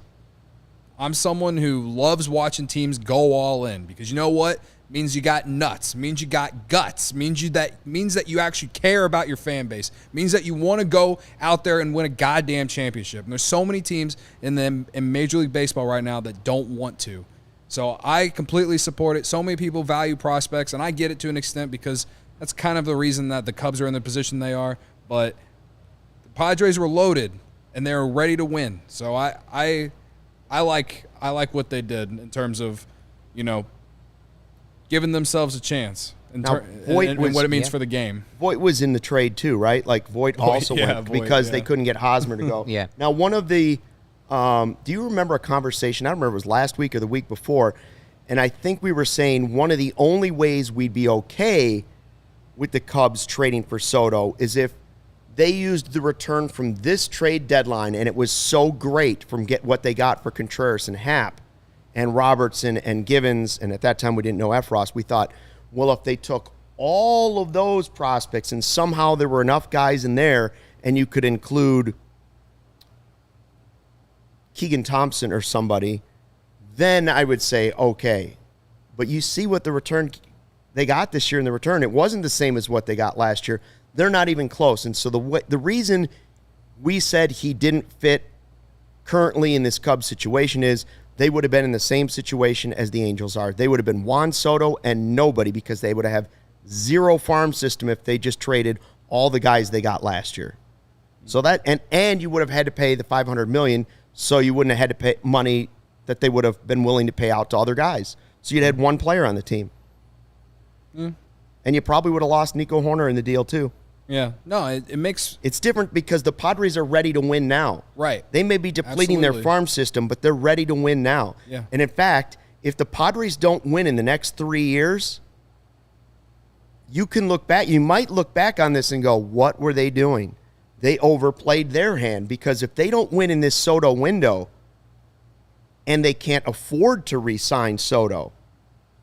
[SPEAKER 4] I'm someone who loves watching teams go all in because you know what? means you got nuts, means you got guts, means that you actually care about your fan base, means that you want to go out there and win a goddamn championship. And there's so many teams in Major League Baseball right now that don't want to. So I completely support it. So many people value prospects, and I get it to an extent because that's kind of the reason that the Cubs are in the position they are. But the Padres were loaded, and they were ready to win. So I like what they did in terms of, giving themselves a chance and what it means for the game.
[SPEAKER 1] Voit was in the trade too, right? Like Voit also went because they couldn't get Hosmer to go.
[SPEAKER 3] Yeah.
[SPEAKER 1] Now, one of the do you remember a conversation? I don't remember if it was last week or the week before, and I think we were saying one of the only ways we'd be okay with the Cubs trading for Soto is if they used the return from this trade deadline, and it was so great from what they got for Contreras and Happ and Robertson and Givens, and at that time we didn't know Efros. We thought, well, if they took all of those prospects and somehow there were enough guys in there and you could include Keegan Thompson or somebody, then I would say, okay. But you see what the return they got this year in the return. It wasn't the same as what they got last year. They're not even close. And so the reason we said he didn't fit currently in this Cubs situation is they would have been in the same situation as the Angels are. They would have been Juan Soto and nobody because they would have zero farm system if they just traded all the guys they got last year. So that and you would have had to pay the $500 million, so you wouldn't have had to pay money that they would have been willing to pay out to other guys. So you'd had one player on the team. And you probably would have lost Nico Horner in the deal too.
[SPEAKER 4] Yeah. No, it makes...
[SPEAKER 1] It's different because the Padres are ready to win now.
[SPEAKER 4] Right.
[SPEAKER 1] They may be depleting their farm system, but they're ready to win now.
[SPEAKER 4] Yeah.
[SPEAKER 1] And in fact, if the Padres don't win in the next 3 years, you can look back. You might look back on this and go, what were they doing? They overplayed their hand because if they don't win in this Soto window and they can't afford to re-sign Soto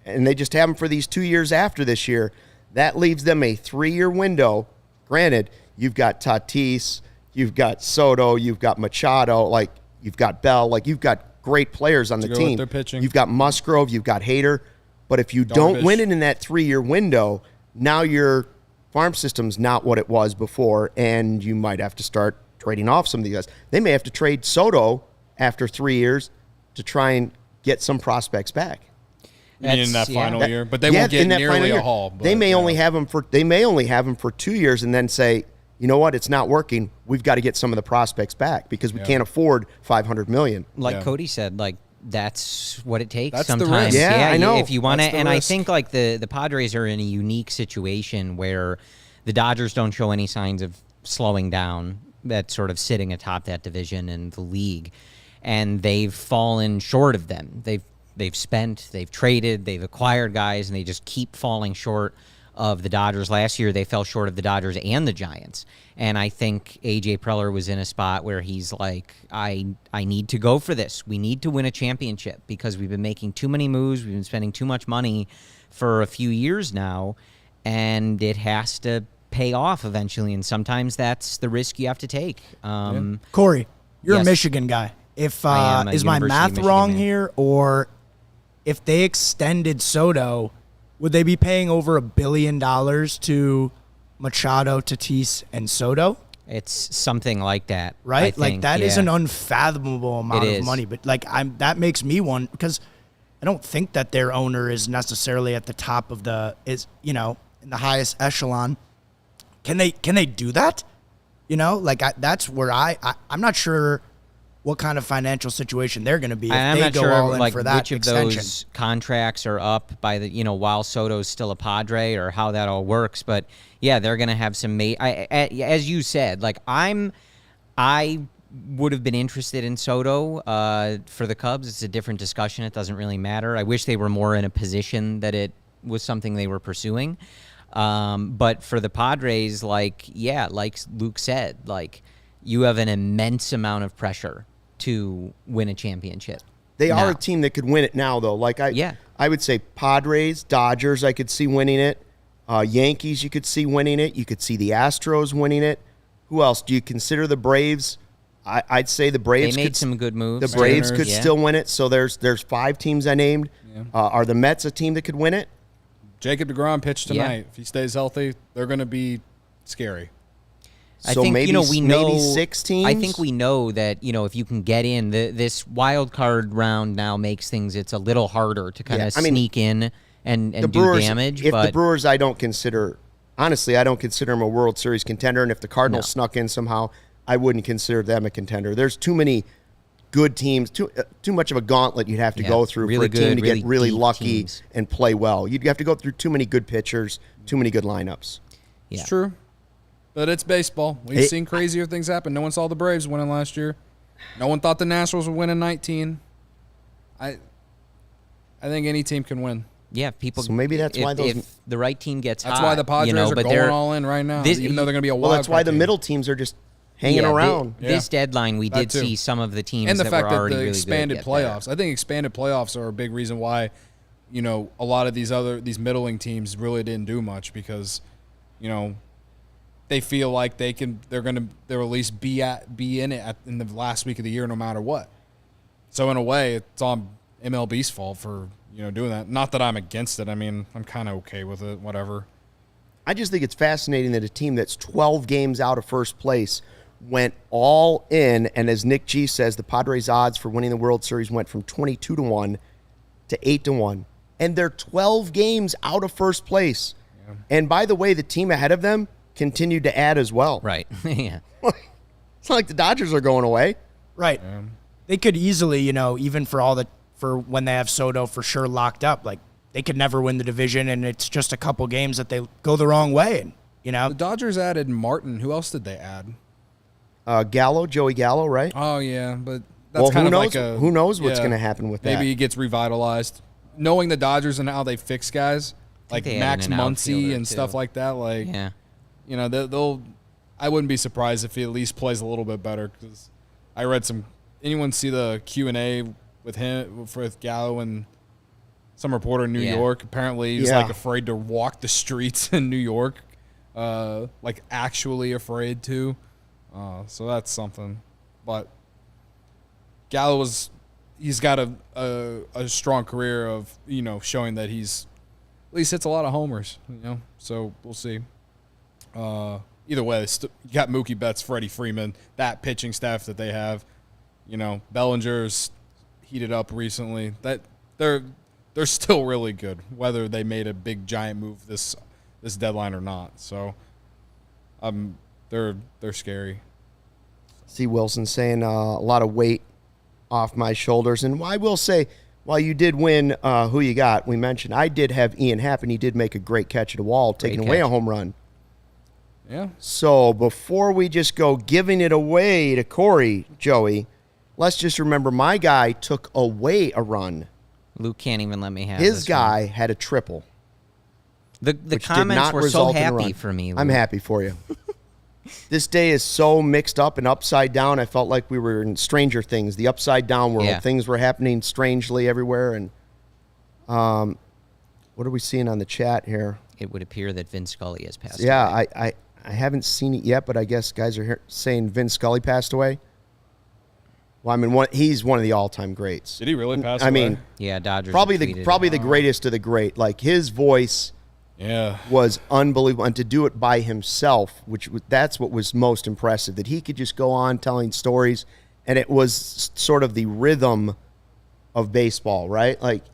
[SPEAKER 1] and they just have him for these 2 years after this year, that leaves them a 3-year window. Granted, you've got Tatis, you've got Soto, you've got Machado, like you've got Bell, like you've got great players on the team.
[SPEAKER 4] Their pitching.
[SPEAKER 1] You've got Musgrove, you've got Hader. But if you don't win it in that 3-year window, now your farm system's not what it was before, and you might have to start trading off some of these guys. They may have to trade Soto after 3 years to try and get some prospects back.
[SPEAKER 4] In that final year, but they won't get nearly a haul.
[SPEAKER 1] They may only have him for 2 years, and then say, you know what, it's not working. We've got to get some of the prospects back because we can't afford $500 million.
[SPEAKER 3] Like Cody said, like that's what it takes.
[SPEAKER 4] That's the
[SPEAKER 3] sometimes.
[SPEAKER 4] risk.
[SPEAKER 1] Yeah, I know.
[SPEAKER 3] If you want to, and
[SPEAKER 4] risk.
[SPEAKER 3] I think like the Padres are in a unique situation where the Dodgers don't show any signs of slowing down. That's sort of sitting atop that division in the league, and they've fallen short of them. They've spent, they've traded, they've acquired guys, and they just keep falling short of the Dodgers. Last year, they fell short of the Dodgers and the Giants. And I think A.J. Preller was in a spot where he's like, I need to go for this. We need to win a championship because we've been making too many moves. We've been spending too much money for a few years now, and it has to pay off eventually. And sometimes that's the risk you have to take.
[SPEAKER 9] Corey, you're
[SPEAKER 3] Yes.
[SPEAKER 9] a Michigan guy. If
[SPEAKER 3] I am a
[SPEAKER 9] is my
[SPEAKER 3] University of
[SPEAKER 9] math
[SPEAKER 3] Michigan
[SPEAKER 9] wrong
[SPEAKER 3] man.
[SPEAKER 9] here, or if they extended Soto, would they be paying over $1 billion to Machado, Tatis, and Soto?
[SPEAKER 3] It's something like that.
[SPEAKER 9] Right?
[SPEAKER 3] I think,
[SPEAKER 9] like that is
[SPEAKER 3] yeah.
[SPEAKER 9] an unfathomable amount
[SPEAKER 3] It
[SPEAKER 9] of
[SPEAKER 3] is.
[SPEAKER 9] money. But like that makes me wonder because I don't think that their owner is necessarily at the top of in the highest echelon. Can they do that? That's where I'm not sure what kind of financial situation they're going to be if
[SPEAKER 3] I'm
[SPEAKER 9] they
[SPEAKER 3] not
[SPEAKER 9] go
[SPEAKER 3] sure
[SPEAKER 9] all in
[SPEAKER 3] like
[SPEAKER 9] for that
[SPEAKER 3] which of
[SPEAKER 9] extension.
[SPEAKER 3] those contracts are up by the while Soto's still a Padre or how that all works, but yeah, they're going to have some as you said, like I would have been interested in Soto for the Cubs. It's a different discussion. It doesn't really matter. I wish they were more in a position that it was something they were pursuing. But for the Padres, like Luke said, like you have an immense amount of pressure to win a championship.
[SPEAKER 1] They
[SPEAKER 3] now.
[SPEAKER 1] are a team that could win it now, though. Like I would say Padres, Dodgers, I could see winning it. Yankees, you could see winning it. You could see the Astros winning it. Who else? Do you consider the Braves? I'd say the Braves.
[SPEAKER 3] They made some good moves.
[SPEAKER 1] The Braves could
[SPEAKER 3] Yeah.
[SPEAKER 1] still win it. So there's 5 teams I named.
[SPEAKER 4] Yeah.
[SPEAKER 1] Are the Mets a team that could win it?
[SPEAKER 4] Jacob deGrom pitched tonight.
[SPEAKER 3] Yeah.
[SPEAKER 4] If he stays healthy, they're going to be scary.
[SPEAKER 3] I
[SPEAKER 1] So
[SPEAKER 3] think,
[SPEAKER 1] maybe,
[SPEAKER 3] we know,
[SPEAKER 1] maybe 6 teams?
[SPEAKER 3] I think we know that, if you can get in, this wild card round now makes it's a little harder to kind of sneak in and
[SPEAKER 1] the
[SPEAKER 3] do
[SPEAKER 1] Brewers,
[SPEAKER 3] damage.
[SPEAKER 1] If
[SPEAKER 3] but
[SPEAKER 1] the Brewers, I don't consider them a World Series contender. And if the Cardinals snuck in somehow, I wouldn't consider them a contender. There's too many good teams, too much of a gauntlet you'd have to go through
[SPEAKER 3] really
[SPEAKER 1] for a team
[SPEAKER 3] good,
[SPEAKER 1] to get really
[SPEAKER 3] deep
[SPEAKER 1] lucky
[SPEAKER 3] teams.
[SPEAKER 1] and play well. You'd have to go through too many good pitchers, too many good lineups.
[SPEAKER 3] Yeah.
[SPEAKER 4] It's true. But it's baseball. We've seen crazier things happen. No one saw the Braves winning last year. No one thought the Nationals would win in 19. I think any team can win.
[SPEAKER 3] Yeah, people.
[SPEAKER 1] So maybe that's why
[SPEAKER 3] if the right team gets
[SPEAKER 4] That's
[SPEAKER 3] hot,
[SPEAKER 4] why the Padres are
[SPEAKER 3] but
[SPEAKER 4] going all in right now, even though they're going to be a wild
[SPEAKER 1] Well, that's why
[SPEAKER 4] card
[SPEAKER 1] the
[SPEAKER 4] team.
[SPEAKER 1] middle teams are just hanging around.
[SPEAKER 3] This deadline, we did
[SPEAKER 4] too.
[SPEAKER 3] see some of the teams
[SPEAKER 4] And the
[SPEAKER 3] that
[SPEAKER 4] fact
[SPEAKER 3] were
[SPEAKER 4] that
[SPEAKER 3] already
[SPEAKER 4] the
[SPEAKER 3] really
[SPEAKER 4] expanded
[SPEAKER 3] good get there.
[SPEAKER 4] playoffs. I think expanded playoffs are a big reason why, a lot of these middling teams really didn't do much because, they feel like they'll at least be in it in the last week of the year no matter what. So in a way, it's on MLB's fault for doing that. Not that I'm against it. I mean, I'm kind of okay with it. Whatever.
[SPEAKER 1] I just think it's fascinating that a team that's 12 games out of first place went all in, and as Nick G says, the Padres' odds for winning the World Series went from 22-1 to 8-1, and they're 12 games out of first place. Yeah. And by the way, the team ahead of them continued to add as well.
[SPEAKER 3] Right. Yeah.
[SPEAKER 1] It's not like the Dodgers are going away.
[SPEAKER 9] Right. They could easily, even for when they have Soto for sure locked up, like they could never win the division, and it's just a couple games that they go the wrong way. And,
[SPEAKER 4] The Dodgers added Martin. Who else did they add?
[SPEAKER 1] Joey Gallo, right?
[SPEAKER 4] Oh yeah, but that's kind of like
[SPEAKER 1] who knows what's going to happen with that?
[SPEAKER 4] Maybe he gets revitalized. Knowing the Dodgers and how they fix guys like
[SPEAKER 3] they
[SPEAKER 4] Max
[SPEAKER 3] added an
[SPEAKER 4] Muncy
[SPEAKER 3] outfielder,
[SPEAKER 4] and stuff
[SPEAKER 3] too.
[SPEAKER 4] like that, like
[SPEAKER 3] Yeah.
[SPEAKER 4] they'll. I wouldn't be surprised if he at least plays a little bit better because I read some. Anyone see the Q&A with Gallo and some reporter in New York? Apparently, he's like afraid to walk the streets in New York, like actually afraid to. So that's something. But Gallo he's got a strong career of showing that he's at least hits a lot of homers. So we'll see. Either way, you got Mookie Betts, Freddie Freeman, that pitching staff that they have. Bellinger's heated up recently. That they're still really good, whether they made a big giant move this deadline or not. So, they're scary.
[SPEAKER 1] See Wilson saying a lot of weight off my shoulders, and I will say, while you did win, who you got? We mentioned I did have Ian Happ, and he did make a great catch at a wall, taking away a home run.
[SPEAKER 4] Yeah.
[SPEAKER 1] So before we just go giving it away to Corey, Joey, let's just remember my guy took away a run.
[SPEAKER 3] Luke can't even let me have
[SPEAKER 1] His
[SPEAKER 3] this
[SPEAKER 1] guy
[SPEAKER 3] one.
[SPEAKER 1] had a triple.
[SPEAKER 3] The
[SPEAKER 1] which
[SPEAKER 3] comments
[SPEAKER 1] did not
[SPEAKER 3] were so
[SPEAKER 1] result in a
[SPEAKER 3] happy
[SPEAKER 1] run.
[SPEAKER 3] for me, Luke.
[SPEAKER 1] I'm happy for you. This day is so mixed up and upside down. I felt like we were in Stranger Things, the upside down world.
[SPEAKER 3] Yeah.
[SPEAKER 1] Things were happening strangely everywhere. And what are we seeing on the chat here?
[SPEAKER 3] It would appear that Vin Scully has passed
[SPEAKER 1] Yeah,
[SPEAKER 3] away.
[SPEAKER 1] I haven't seen it yet, but I guess guys are saying Vin Scully passed away. Well, I mean, he's one of the all-time greats.
[SPEAKER 4] Did he really pass away?
[SPEAKER 1] I mean,
[SPEAKER 3] Yeah, Dodgers
[SPEAKER 1] probably
[SPEAKER 3] tweeted
[SPEAKER 1] the greatest of the great. Like his voice was unbelievable, and to do it by himself, that's what was most impressive. That he could just go on telling stories, and it was sort of the rhythm of baseball, right? Like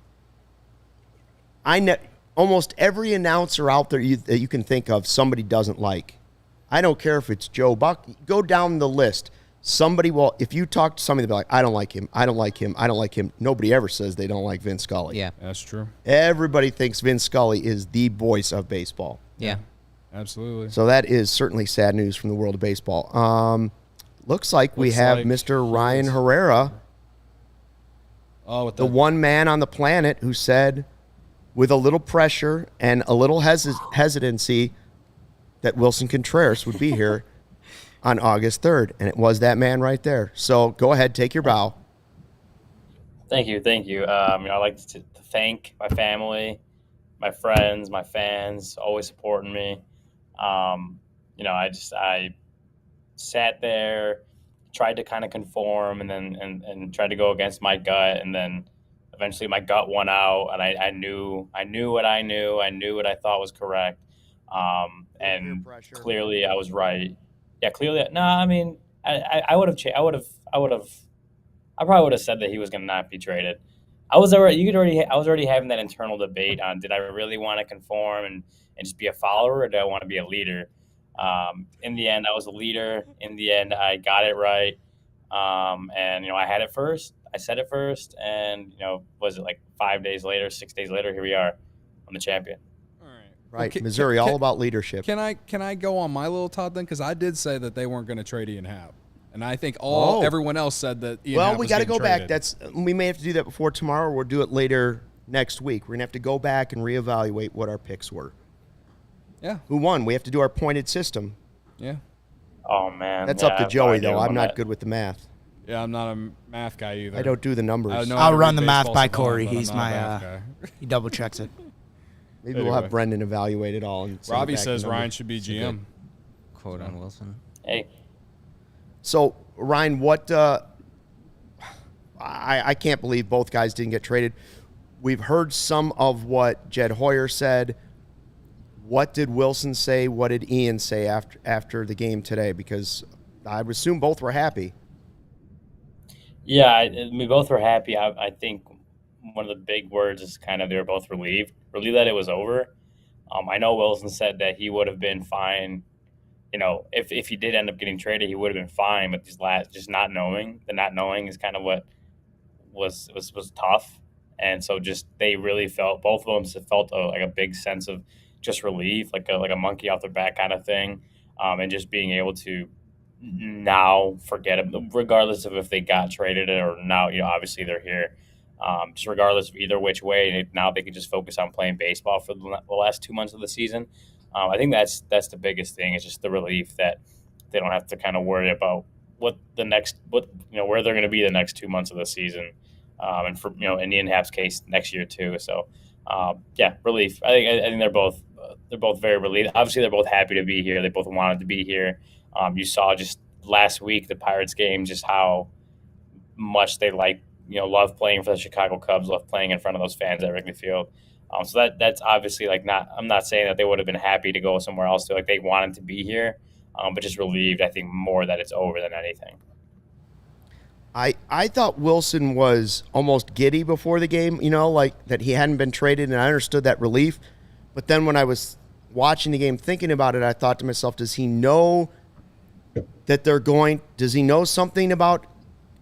[SPEAKER 1] almost every announcer out there that you can think of, somebody doesn't like. I don't care if it's Joe Buck. Go down the list. Somebody will, if you talk to somebody, they'll be like, I don't like him. I don't like him. I don't like him. Nobody ever says they don't like Vince Scully.
[SPEAKER 3] Yeah.
[SPEAKER 4] That's true.
[SPEAKER 1] Everybody thinks Vince Scully is the voice of baseball.
[SPEAKER 3] Yeah.
[SPEAKER 4] Absolutely.
[SPEAKER 1] So that is certainly sad news from the world of baseball. Looks like we have Mr. Ryan Herrera, the one man on the planet who said, with a little pressure and a little hesitancy, that Willson Contreras would be here on August 3rd. And it was that man right there. So go ahead, take your bow.
[SPEAKER 10] Thank you. I'd like to thank my family, my friends, my fans, always supporting me. I sat there, tried to kind of conform, and then tried to go against my gut, and then eventually my gut won out, and I knew what I knew. I knew what I thought was correct. And clearly I was right. Yeah, clearly. No, I mean, I would have. I probably would have said that he was going to not be traded. I was already having that internal debate on did I really want to conform and just be a follower, or did I want to be a leader? In the end, I was a leader. In the end, I got it right. And I had it first. I said it first, and was it like 5 days later, 6 days later? Here we are. I'm the champion.
[SPEAKER 1] Right, well, Missouri, all about leadership.
[SPEAKER 4] Can I go on my little Todd then? Because I did say that they weren't going to trade Ian Happ, and I think everyone else said that Ian Happ
[SPEAKER 1] we got to go back. We may have to do that before tomorrow, or we'll do it later next week. We're gonna have to go back and reevaluate what our picks were.
[SPEAKER 4] Yeah.
[SPEAKER 1] Who won? We have to do our pointed system.
[SPEAKER 4] Yeah.
[SPEAKER 10] Oh man.
[SPEAKER 1] That's up to Joey though. I'm not good with the math.
[SPEAKER 4] Yeah, I'm not a math guy either.
[SPEAKER 1] I don't do the numbers.
[SPEAKER 9] I'll run the math by Corey. He's my he double checks it.
[SPEAKER 1] Maybe we'll have Brendan evaluate it all. And
[SPEAKER 4] Robbie says Ryan should be GM.
[SPEAKER 3] Quote on Wilson.
[SPEAKER 10] Hey.
[SPEAKER 1] So Ryan, what? I can't believe both guys didn't get traded. We've heard some of what Jed Hoyer said. What did Willson say? What did Ian say after the game today? Because I would assume both were happy.
[SPEAKER 10] Yeah, we both were happy. I think one of the big words is kind of they were both relieved that it was over. I know Willson said that he would have been fine. If he did end up getting traded, he would have been fine. But just not knowing is kind of what was tough. And so just they really felt, both of them felt like a big sense of just relief, like a monkey off their back kind of thing, and just being able to now forget it, regardless of if they got traded or now. Obviously they're here. Just regardless of either which way, now they can just focus on playing baseball for the last 2 months of the season. I think that's the biggest thing. Is just the relief that they don't have to kind of worry about where they're going to be the next 2 months of the season, and for in Ian Happ's case next year too. So relief. I think they're both very relieved. Obviously, they're both happy to be here. They both wanted to be here. You saw just last week the Pirates game, just how much they love playing for the Chicago Cubs, love playing in front of those fans at Wrigley Field. So that's obviously I'm not saying that they would have been happy to go somewhere else too. They wanted to be here, but just relieved, I think, more that it's over than anything.
[SPEAKER 1] I thought Willson was almost giddy before the game, that he hadn't been traded, and I understood that relief. But then when I was watching the game, thinking about it, I thought to myself, does he know that does he know something about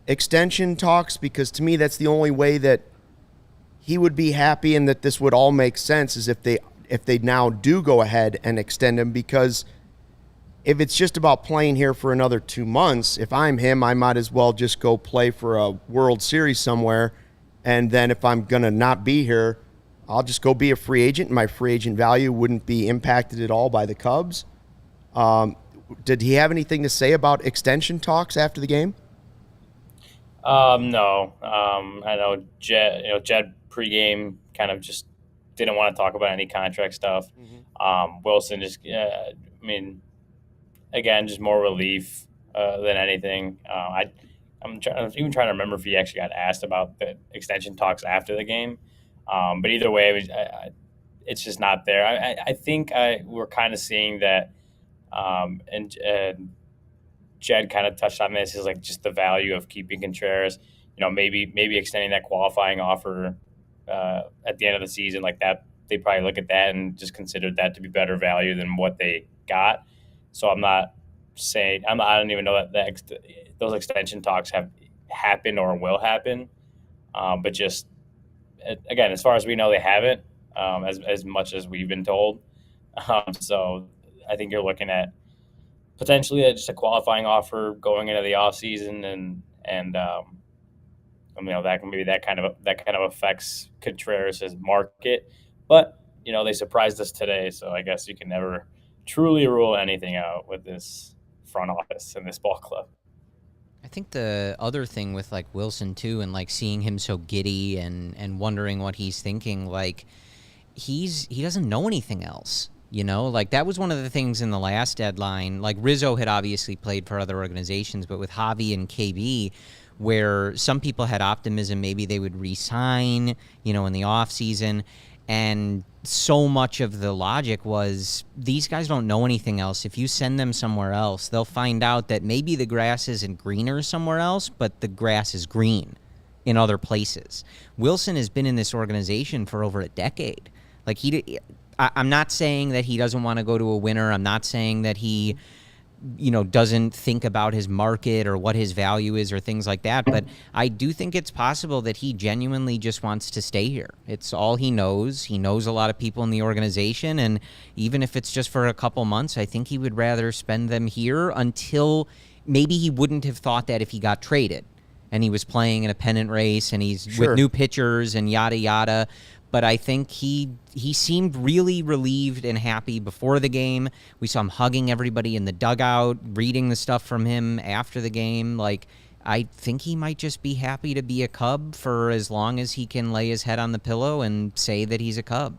[SPEAKER 1] extension talks? Because to me, that's the only way that he would be happy and that this would all make sense is if they now do go ahead and extend him. Because if it's just about playing here for another 2 months, if I'm him, I might as well just go play for a World Series somewhere. And then if I'm going to not be here, I'll just go be a free agent. My free agent value wouldn't be impacted at all by the Cubs. Did he have anything to say about extension talks after the game?
[SPEAKER 10] No. I know Jed pregame kind of just didn't want to talk about any contract stuff. Mm-hmm. Willson just, again, just more relief than anything. I'm even trying to remember if he actually got asked about the extension talks after the game. But either way, it's just not there. I think we're kind of seeing that, and Jed kind of touched on this, is just the value of keeping Contreras. Maybe extending that qualifying offer at the end of the season like that. They probably look at that and just consider that to be better value than what they got. So I'm not saying I don't even know that those extension talks have happened or will happen. But just again, as far as we know, they haven't, as much as we've been told. So I think you're looking at potentially just a qualifying offer going into the off season, and that kind of affects Contreras' market. But they surprised us today, so I guess you can never truly rule anything out with this front office and this ball club.
[SPEAKER 3] I think the other thing with Willson too, and seeing him so giddy and wondering what he's thinking, he doesn't know anything else. You know, like that was one of the things in the last deadline. Like Rizzo had obviously played for other organizations, but with Javi and KB, where some people had optimism, maybe they would re-sign, you know, in the offseason. And so much of the logic was these guys don't know anything else. If you send them somewhere else, they'll find out that maybe the grass isn't greener somewhere else, but the grass is green in other places. Willson has been in this organization for over a decade. Like I'm not saying that he doesn't want to go to a winner. I'm not saying that he, you know, doesn't think about his market or what his value is or things like that. But I do think it's possible that he genuinely just wants to stay here. It's all he knows. He knows a lot of people in the organization. And even if it's just for a couple months, I think he would rather spend them here until maybe he wouldn't have thought that if he got traded and he was playing in a pennant race and he's with new pitchers and yada, yada. But I think he seemed really relieved and happy before the game. We saw him hugging everybody in the dugout, reading the stuff from him after the game. Like, I think he might just be happy to be a Cub for as long as he can lay his head on the pillow and say that he's a Cub.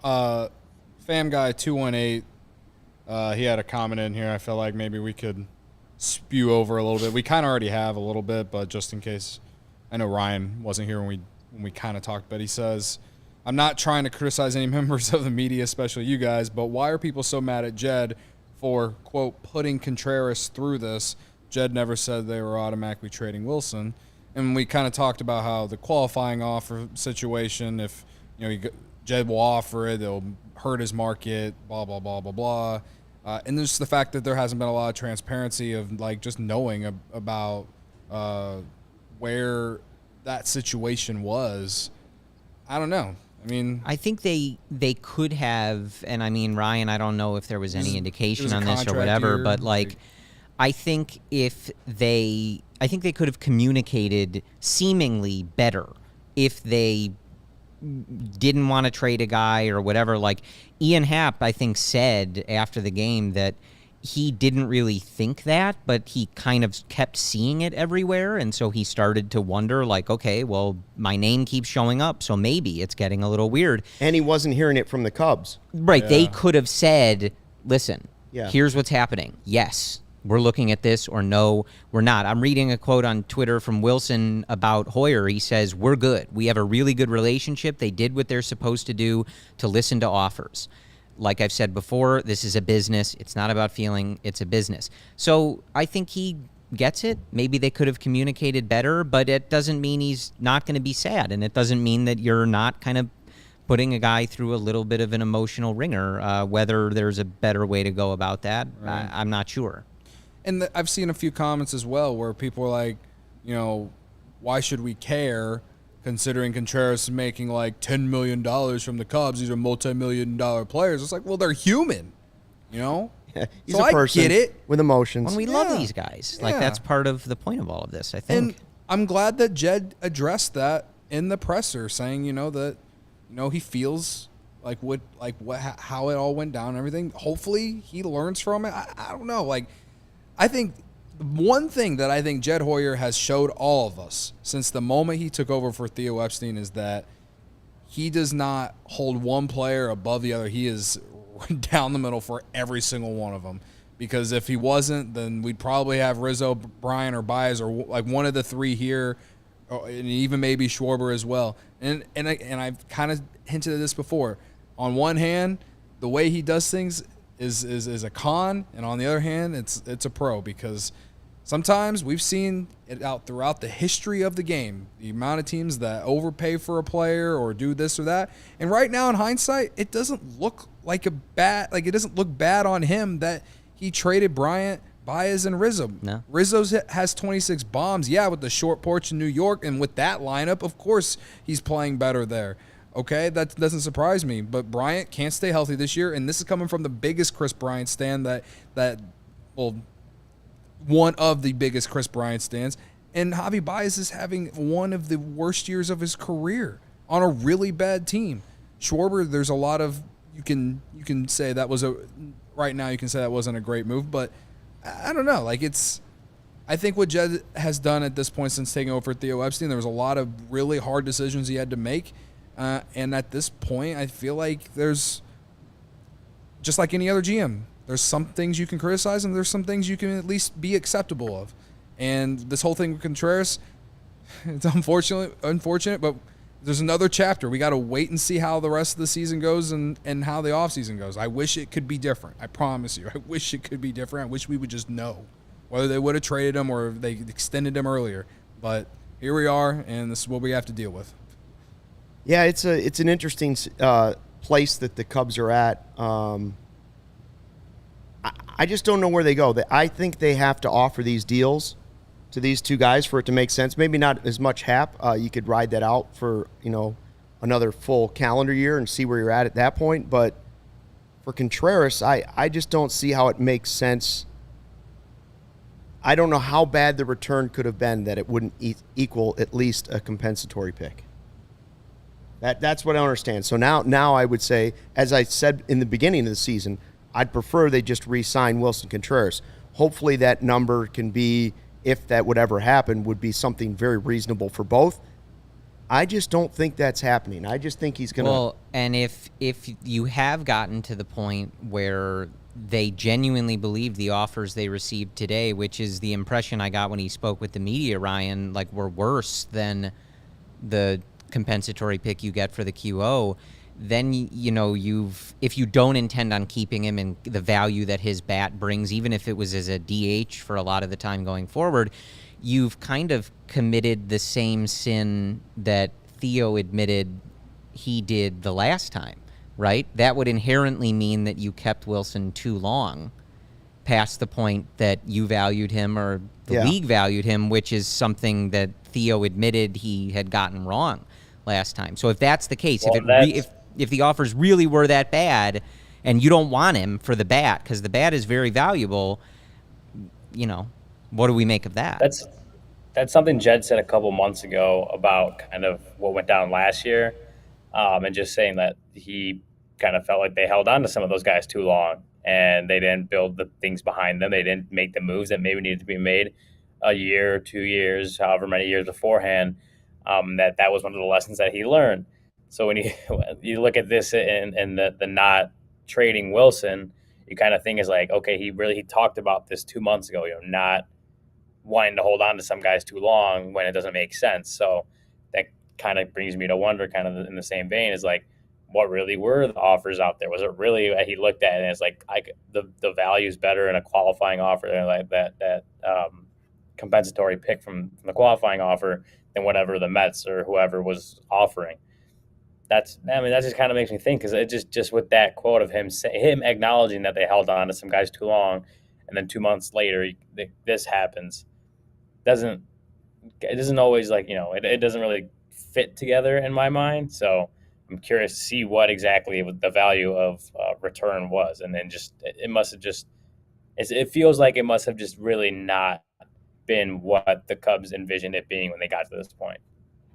[SPEAKER 4] Yeah. Fam Guy 218, he had a comment in here. I feel like maybe we could spew over a little bit. We kind of already have a little bit, but just in case. I know Ryan wasn't here when we kind of talked, but he says, I'm not trying to criticize any members of the media, especially you guys, but why are people so mad at Jed for, quote, putting Contreras through this? Jed never said they were automatically trading Willson. And we kind of talked about how the qualifying offer situation, if, you know, Jed will offer it, it'll hurt his market, blah, blah, blah, blah, blah. And there's the fact that there hasn't been a lot of transparency of, like, just knowing about where that situation was. I don't know. I mean,
[SPEAKER 3] I think they could have, and I mean, Ryan, I don't know if there was any indication on this or whatever, but like, I think they could have communicated seemingly better if they didn't want to trade a guy or whatever. Like Ian Happ, I think, said after the game that he didn't really think that, but he kind of kept seeing it everywhere. And so he started to wonder, like, okay, well, my name keeps showing up, so maybe it's getting a little weird.
[SPEAKER 1] And he wasn't hearing it from the Cubs.
[SPEAKER 3] Right. Yeah. They could have said, listen, here's what's happening. Yes, we're looking at this, or no, we're not. I'm reading a quote on Twitter from Willson about Hoyer. He says, we're good. We have a really good relationship. They did what they're supposed to do to listen to offers. Like I've said before, this is a business. It's not about feeling, it's a business. So I think he gets it. Maybe they could have communicated better, but it doesn't mean he's not going to be sad. And it doesn't mean that you're not kind of putting a guy through a little bit of an emotional ringer. Whether there's a better way to go about that, right. I'm not sure.
[SPEAKER 4] And I've seen a few comments as well where people are like, you know, why should we care? Considering Contreras is making like $10 million from the Cubs, these are multi-million-dollar players. It's like, well, they're human, you know?
[SPEAKER 1] Yeah, he's a person
[SPEAKER 4] I get it.
[SPEAKER 1] with emotions.
[SPEAKER 3] When we love these guys. Like, that's part of the point of all of this, I think.
[SPEAKER 4] And I'm glad that Jed addressed that in the presser, saying, you know, that, you know, he feels like how it all went down and everything. Hopefully he learns from it. I don't know. Like, I think one thing that I think Jed Hoyer has showed all of us since the moment he took over for Theo Epstein is that he does not hold one player above the other. He is down the middle for every single one of them. Because if he wasn't, then we'd probably have Rizzo, Bryant, or Baez, or like one of the three here, and even maybe Schwarber as well. And I've kind of hinted at this before. On one hand, the way he does things is a con, and on the other hand, it's a pro, because sometimes we've seen it out throughout the history of the game, the amount of teams that overpay for a player or do this or that. And right now, in hindsight, it doesn't look like it doesn't look bad on him that he traded Bryant, Baez, and Rizzo.
[SPEAKER 3] No.
[SPEAKER 4] Rizzo has 26 bombs, with the short porch in New York, and with that lineup, of course, he's playing better there. Okay, that doesn't surprise me. But Bryant can't stay healthy this year, and this is coming from the biggest Chris Bryant stand one of the biggest Chris Bryant stands. And Javi Baez is having one of the worst years of his career on a really bad team. Schwarber, there's a lot of you can say that was right now you can say that wasn't a great move, but I don't know. Like, I think what Jed has done at this point since taking over for Theo Epstein, there was a lot of really hard decisions he had to make. And at this point, I feel like there's just like any other GM, there's some things you can criticize and there's some things you can at least be acceptable of. And this whole thing with Contreras, it's unfortunate, but there's another chapter. We got to wait and see how the rest of the season goes and how the offseason goes. I wish it could be different. I promise you. I wish it could be different. I wish we would just know whether they would have traded him or if they extended him earlier. But here we are, and this is what we have to deal with.
[SPEAKER 1] Yeah, it's an interesting place that the Cubs are at. I just don't know where they go. I think they have to offer these deals to these two guys for it to make sense. Maybe not as much Happ. You could ride that out for, another full calendar year and see where you're at that point. But for Contreras, I just don't see how it makes sense. I don't know how bad the return could have been that it wouldn't equal at least a compensatory pick. That's what I understand. So now I would say, as I said in the beginning of the season, I'd prefer they just re-sign Willson Contreras. Hopefully that number can be, if that would ever happen, would be something very reasonable for both. I just don't think that's happening. I just think he's going to...
[SPEAKER 3] Well, and if you have gotten to the point where they genuinely believe the offers they received today, which is the impression I got when he spoke with the media, Ryan, like were worse than the compensatory pick you get for the QO, then if you don't intend on keeping him and the value that his bat brings, even if it was as a DH for a lot of the time going forward, you've kind of committed the same sin that Theo admitted he did the last time, right? That would inherently mean that you kept Willson too long, past the point that you valued him or the league valued him, which is something that Theo admitted he had gotten wrong last time. So if that's the case, if the offers really were that bad and you don't want him for the bat because the bat is very valuable, what do we make of that?
[SPEAKER 10] That's something Jed said a couple months ago about kind of what went down last year, and just saying that he kind of felt like they held on to some of those guys too long and they didn't build the things behind them. They didn't make the moves that maybe needed to be made a year, 2 years, however many years beforehand. That was one of the lessons that he learned. So when you look at this and the not trading Willson, you kind of think is like, okay, he talked about this 2 months ago, not wanting to hold on to some guys too long when it doesn't make sense. So that kind of brings me to wonder, kind of in the same vein, is like, what really were the offers out there? Was it really he looked at it and it's like the value is better in a qualifying offer than like that compensatory pick from the qualifying offer than whatever the Mets or whoever was offering? That just kind of makes me think, because it just with that quote of him acknowledging that they held on to some guys too long, and then 2 months later this happens. It doesn't always it doesn't really fit together in my mind. So I'm curious to see what exactly the value of return was, and then it feels like it must have just really not been what the Cubs envisioned it being when they got to this point.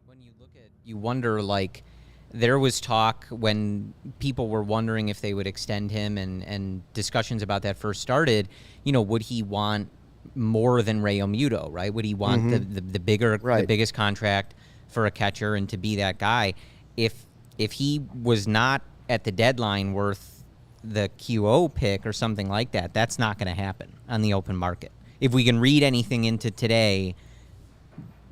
[SPEAKER 3] When you look at, you wonder, like, there was talk when people were wondering if they would extend him, and discussions about that first started, would he want more than Realmuto, right? Would he want the bigger, the biggest contract for a catcher and to be that guy? If he was not at the deadline worth the QO pick or something like that, that's not going to happen on the open market. If we can read anything into today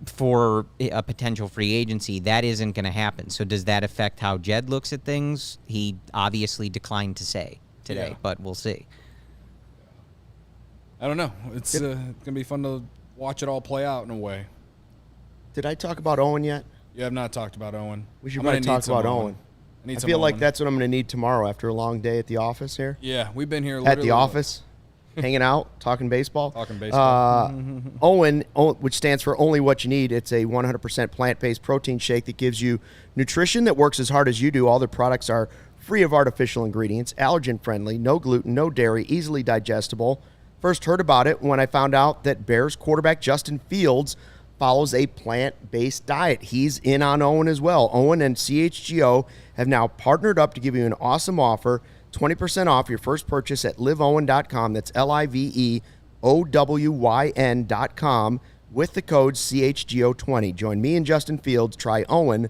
[SPEAKER 3] for a potential free agency, that isn't going to happen. So does that affect how Jed looks at things? He obviously declined to say today, but we'll see.
[SPEAKER 4] I don't know. It's going to be fun to watch it all play out in a way.
[SPEAKER 1] Did I talk about Owen yet?
[SPEAKER 4] You have not talked about Owen.
[SPEAKER 1] We should probably talk about Owen. I feel like that's what I'm going to need tomorrow after a long day at the office here.
[SPEAKER 4] Yeah, we've been here
[SPEAKER 1] at the office, hanging out, talking baseball. Owen, which stands for Only What You Need. It's a 100% plant-based protein shake that gives you nutrition that works as hard as you do. All their products are free of artificial ingredients, allergen-friendly, no gluten, no dairy, easily digestible. First heard about it when I found out that Bears quarterback Justin Fields follows a plant-based diet. He's in on Owen as well. Owen and CHGO have now partnered up to give you an awesome offer, 20% off your first purchase at liveowen.com. That's LIVEOWYN.com with the code CHGO20. Join me and Justin Fields. Try Owen,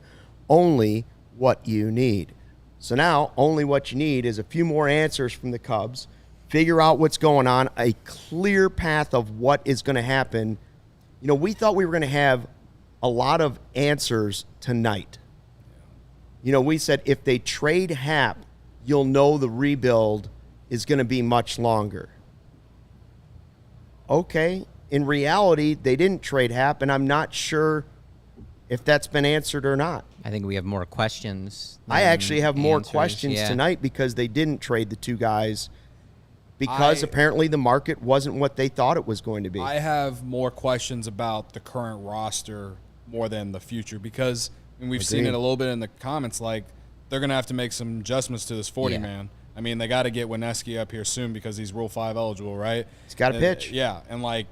[SPEAKER 1] only what you need. So now only what you need is a few more answers from the Cubs, figure out what's going on, a clear path of what is going to happen. You know, we thought we were going to have a lot of answers tonight. You know, we said if they trade Happ, you'll know the rebuild is going to be much longer. Okay, in reality, they didn't trade Happ, and I'm not sure if that's been answered or not.
[SPEAKER 3] I think we have more questions.
[SPEAKER 1] I actually have more
[SPEAKER 3] answers,
[SPEAKER 1] questions
[SPEAKER 3] yeah.
[SPEAKER 1] tonight because they didn't trade the two guys because apparently the market wasn't what they thought it was going to be.
[SPEAKER 4] I have more questions about the current roster more than the future because we've seen it a little bit in the comments, like they're going to have to make some adjustments to this 40-man. I mean, they got to get Weneski up here soon because he's Rule 5 eligible, right?
[SPEAKER 1] He's got to pitch.
[SPEAKER 4] Yeah, and like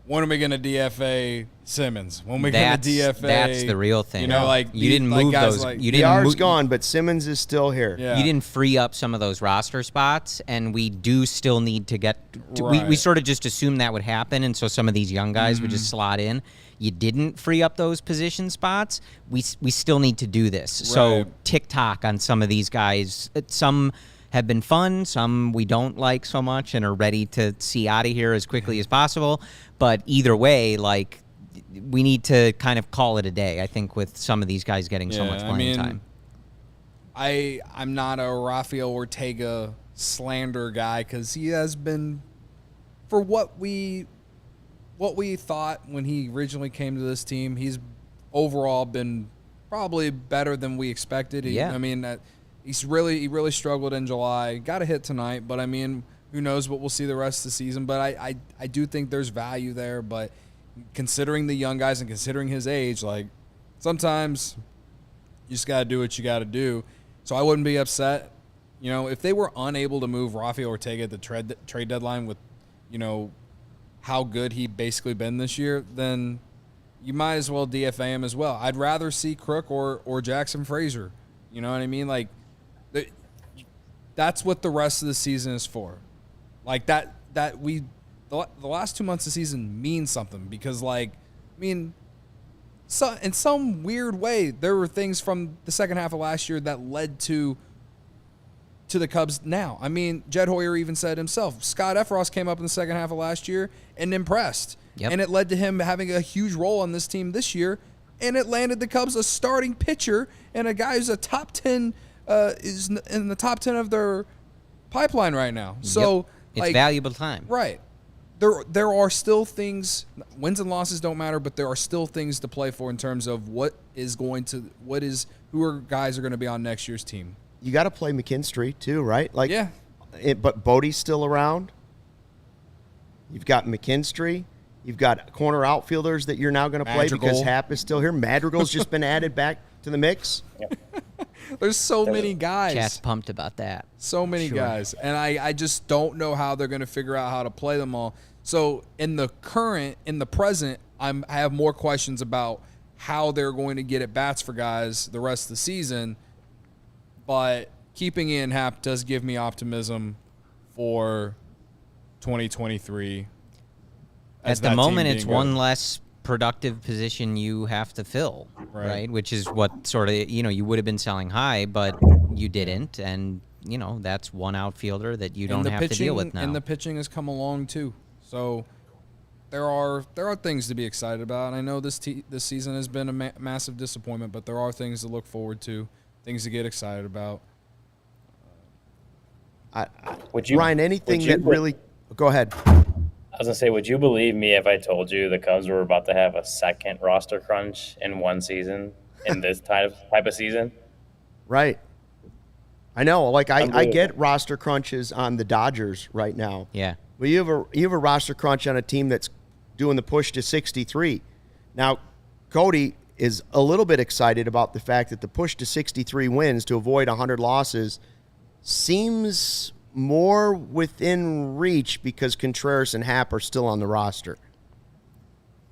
[SPEAKER 4] when are we going to DFA Simmons? When are we going to DFA?
[SPEAKER 3] That's the real thing.
[SPEAKER 4] You know, like
[SPEAKER 3] you didn't move those. You didn't
[SPEAKER 1] DR's gone, but Simmons is still here.
[SPEAKER 4] Yeah.
[SPEAKER 3] You didn't free up some of those roster spots, and we do still need to get.
[SPEAKER 4] Right.
[SPEAKER 3] We sort of just assumed that would happen, and so some of these young guys would just slot in. You didn't free up those position spots. We still need to do this. So tick-tock on some of these guys. Some have been fun. Some we don't like so much and are ready to see out of here as quickly as possible. But either way, like, we need to kind of call it a day, I think, with some of these guys getting so much playing time.
[SPEAKER 4] I'm not a Rafael Ortega slander guy because he has been, for what we thought when he originally came to this team, he's overall been probably better than we expected. I mean, he really struggled in July. Got a hit tonight, but I mean, who knows what we'll see the rest of the season. But I do think there's value there. But considering the young guys and considering his age, like, sometimes you just got to do what you got to do. So I wouldn't be upset. You know, if they were unable to move Rafael Ortega at the trade deadline with, you know, how good he basically been this year, then you might as well DFA him as well. I'd rather see Crook or Jackson Frazier. You know what I mean? Like, that's what the rest of the season is for. Like, the last 2 months of the season mean something because, like, I mean, so in some weird way, there were things from the second half of last year that led to the Cubs now. I mean, Jed Hoyer even said himself, Scott Efros came up in the second half of last year and impressed.
[SPEAKER 3] Yep.
[SPEAKER 4] And it led to him having a huge role on this team this year, and it landed the Cubs a starting pitcher and a guy who's a top 10, is in the top 10 of their pipeline right now. So
[SPEAKER 3] it's
[SPEAKER 4] like,
[SPEAKER 3] valuable time.
[SPEAKER 4] Right. There are still things, wins and losses don't matter, but there are still things to play for in terms of who are guys are going to be on next year's team.
[SPEAKER 1] You got to play McKinstry too, right? Like,
[SPEAKER 4] yeah.
[SPEAKER 1] But Bodie's still around. You've got McKinstry. You've got corner outfielders that you're now going to play because Happ is still here. Madrigal's just been added back to the mix.
[SPEAKER 4] There's so many guys.
[SPEAKER 3] Chat's pumped about that.
[SPEAKER 4] So many guys. And I just don't know how they're going to figure out how to play them all. So in the present, I have more questions about how they're going to get at bats for guys the rest of the season. But keeping in Happ does give me optimism for 2023.
[SPEAKER 3] At the moment, it's one less productive position you have to fill, right? Which is what sort of, you would have been selling high, but you didn't. And, that's one outfielder that you don't have to deal with now.
[SPEAKER 4] And the pitching has come along, too. So there are things to be excited about. And I know this season has been a massive disappointment, but there are things to look forward to, things to get excited about.
[SPEAKER 1] Ryan, anything that really – go ahead.
[SPEAKER 10] I was going to say, would you believe me if I told you the Cubs were about to have a second roster crunch in one season, in this type of season?
[SPEAKER 1] Right. I know. Like, I get roster crunches on the Dodgers right now.
[SPEAKER 3] Yeah.
[SPEAKER 1] Well, you have a roster crunch on a team that's doing the push to 63. Now, Cody is a little bit excited about the fact that the push to 63 wins to avoid 100 losses seems more within reach because Contreras and Happ are still on the roster.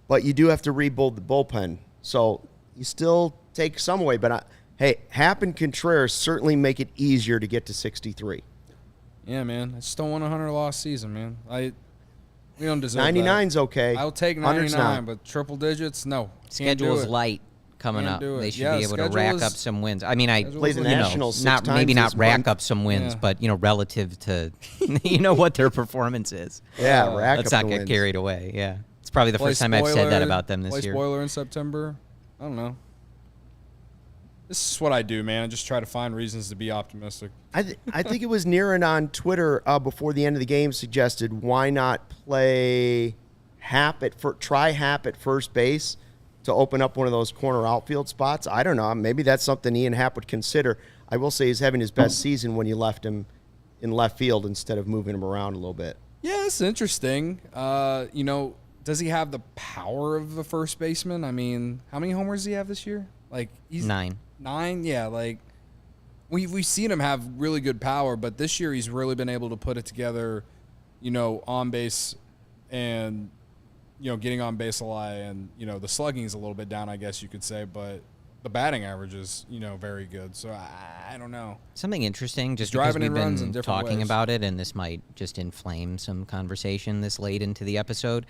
[SPEAKER 1] But you do have to rebuild the bullpen. So you still take some away. But, hey, Happ and Contreras certainly make it easier to get to 63.
[SPEAKER 4] Yeah, man. I just don't want a 100-loss season, man. We don't deserve
[SPEAKER 1] 99's okay.
[SPEAKER 4] I'll take 99, but triple digits, no.
[SPEAKER 3] Schedule's light. coming
[SPEAKER 4] Can't
[SPEAKER 3] up.
[SPEAKER 4] do it.
[SPEAKER 3] They should
[SPEAKER 4] Yeah,
[SPEAKER 3] be able to
[SPEAKER 4] schedule
[SPEAKER 3] rack
[SPEAKER 4] is-
[SPEAKER 3] up some wins. I mean, I
[SPEAKER 1] Play the
[SPEAKER 3] you know,
[SPEAKER 1] Nationals 6
[SPEAKER 3] not
[SPEAKER 1] times
[SPEAKER 3] maybe not
[SPEAKER 1] this
[SPEAKER 3] rack
[SPEAKER 1] month.
[SPEAKER 3] up some wins,
[SPEAKER 4] Yeah.
[SPEAKER 3] but relative to what their performance is.
[SPEAKER 1] Yeah, rack
[SPEAKER 3] Let's
[SPEAKER 1] up
[SPEAKER 3] not
[SPEAKER 1] the
[SPEAKER 3] get
[SPEAKER 1] wins.
[SPEAKER 3] carried away. Yeah, it's probably the
[SPEAKER 4] Play
[SPEAKER 3] first time I've said that
[SPEAKER 4] spoiler-
[SPEAKER 3] about them this
[SPEAKER 4] play
[SPEAKER 3] year.
[SPEAKER 4] spoiler in September. I don't know. This is what I do, man. I just try to find reasons to be optimistic.
[SPEAKER 1] I think it was Niran on Twitter before the end of the game suggested why not play try Happ at first base to open up one of those corner outfield spots. I don't know. Maybe that's something Ian Happ would consider. I will say he's having his best season when you left him in left field instead of moving him around a little bit.
[SPEAKER 4] Yeah, it's interesting. Does he have the power of the first baseman? I mean, how many homers does he have this year? Like he's
[SPEAKER 3] 9.
[SPEAKER 4] 9, yeah. Like we've seen him have really good power, but this year he's really been able to put it together. On base, and getting on base a lot, and the slugging is a little bit down, I guess you could say, but the batting average is very good. So I don't know.
[SPEAKER 3] Something interesting, just
[SPEAKER 4] Driving
[SPEAKER 3] because
[SPEAKER 4] in
[SPEAKER 3] we've
[SPEAKER 4] runs in
[SPEAKER 3] been
[SPEAKER 4] different
[SPEAKER 3] talking
[SPEAKER 4] ways.
[SPEAKER 3] about it, and this might just inflame some conversation this late into the episode.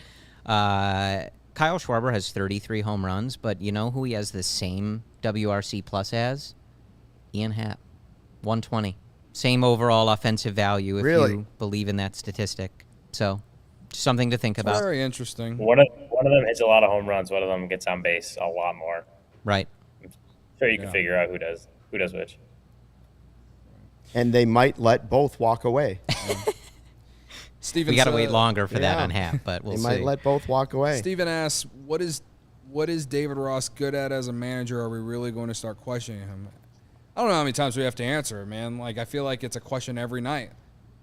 [SPEAKER 3] Kyle Schwarber has 33 home runs, but you know who he has the same WRC plus as? Ian Happ, 120. Same overall offensive value if
[SPEAKER 1] Really?
[SPEAKER 3] you believe in that statistic. So, just something to think about.
[SPEAKER 4] Very interesting.
[SPEAKER 10] One of them hits a lot of home runs. One of them gets on base a lot more.
[SPEAKER 3] Right.
[SPEAKER 10] Sure, you can figure out who does which.
[SPEAKER 1] And they might let both walk away.
[SPEAKER 4] Steven,
[SPEAKER 3] We got to wait longer for that
[SPEAKER 1] yeah.
[SPEAKER 3] on Happ, but we'll
[SPEAKER 1] They
[SPEAKER 3] see.
[SPEAKER 1] might let both walk away.
[SPEAKER 4] Steven asks, what is David Ross good at as a manager? Are we really going to start questioning him? I don't know how many times we have to answer it, man. Like, I feel like it's a question every night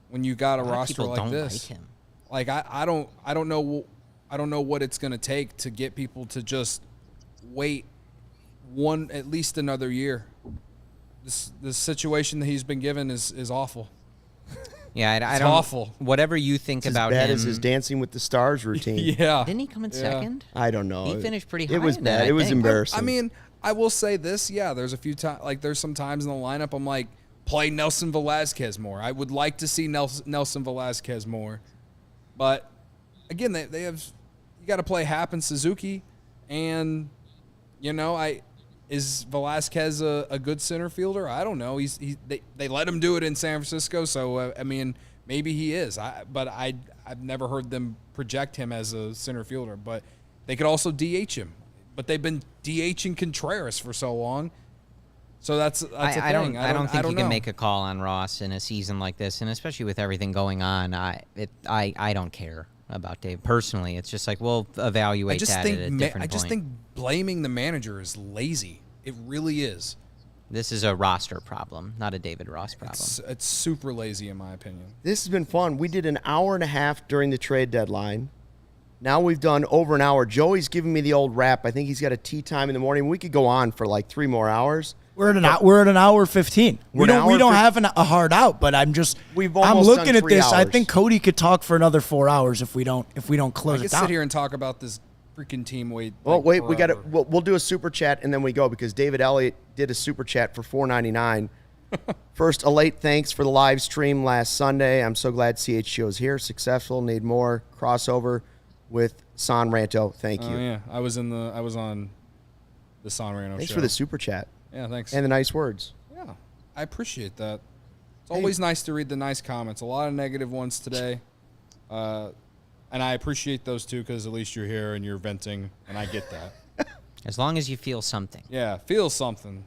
[SPEAKER 4] when you got a
[SPEAKER 3] lot of
[SPEAKER 4] roster
[SPEAKER 3] people
[SPEAKER 4] like
[SPEAKER 3] don't
[SPEAKER 4] this.
[SPEAKER 3] like him.
[SPEAKER 4] Like, I don't know what it's going to take to get people to just wait at least another year. This situation that he's been given is awful.
[SPEAKER 3] Yeah, I
[SPEAKER 4] It's
[SPEAKER 3] don't.
[SPEAKER 4] awful.
[SPEAKER 3] Whatever you think
[SPEAKER 1] It's as
[SPEAKER 3] about
[SPEAKER 1] bad
[SPEAKER 3] him.
[SPEAKER 1] as his Dancing with the Stars routine.
[SPEAKER 4] Yeah.
[SPEAKER 3] Didn't he come in second?
[SPEAKER 1] I don't know.
[SPEAKER 3] He finished pretty high
[SPEAKER 1] It was
[SPEAKER 3] in that,
[SPEAKER 1] bad.
[SPEAKER 3] I
[SPEAKER 1] It was
[SPEAKER 3] think.
[SPEAKER 1] embarrassing.
[SPEAKER 4] I mean, I will say this. Yeah, there's a few times, like there's some times in the lineup I'm like, play Nelson Velasquez more. I would like to see Nelson Velasquez more. But again, they have, you got to play Happ and Suzuki. And, is Velasquez a good center fielder? I don't know. They let him do it in San Francisco. So, maybe he is. But I've never heard them project him as a center fielder. But they could also DH him. But they've been DHing Contreras for so long. So that's a thing.
[SPEAKER 3] I don't think you
[SPEAKER 4] know.
[SPEAKER 3] can make a call on Ross in a season like this, and especially with everything going on. I don't care about Dave personally. It's just like we'll evaluate that at a different point.
[SPEAKER 4] I just think blaming the manager is lazy. It really is.
[SPEAKER 3] This is a roster problem, not a David Ross problem.
[SPEAKER 4] It's super lazy in my opinion.
[SPEAKER 1] This has been fun. We did an hour and a half during the trade deadline. Now we've done over an hour. Joey's giving me the old rap. I think he's got a tea time in the morning. We could go on for like 3 more hours.
[SPEAKER 9] We're at an hour 15. We don't have a hard out, but I'm
[SPEAKER 1] almost
[SPEAKER 9] looking
[SPEAKER 1] done
[SPEAKER 9] at
[SPEAKER 1] 3
[SPEAKER 9] this. I
[SPEAKER 1] hours.
[SPEAKER 9] think Cody could talk for another 4 hours if we don't close
[SPEAKER 4] I
[SPEAKER 9] it
[SPEAKER 4] could
[SPEAKER 9] down.
[SPEAKER 4] sit here and talk about this freaking team.
[SPEAKER 1] We got to. We'll do a super chat and then we go because David Elliott did a super chat for $4.99. First, a late thanks for the live stream last Sunday. I'm so glad CHGO is here. Successful. Need more crossover with San Ranto. Thank you.
[SPEAKER 4] Oh yeah, I was on the San Reno
[SPEAKER 1] Thanks
[SPEAKER 4] show.
[SPEAKER 1] for the super chat.
[SPEAKER 4] Yeah, thanks.
[SPEAKER 1] And the nice words.
[SPEAKER 4] Yeah, I appreciate that. It's always nice to read the nice comments. A lot of negative ones today. And I appreciate those too because at least you're here and you're venting, and I get that.
[SPEAKER 3] As long as you feel something.
[SPEAKER 4] Yeah, feel something.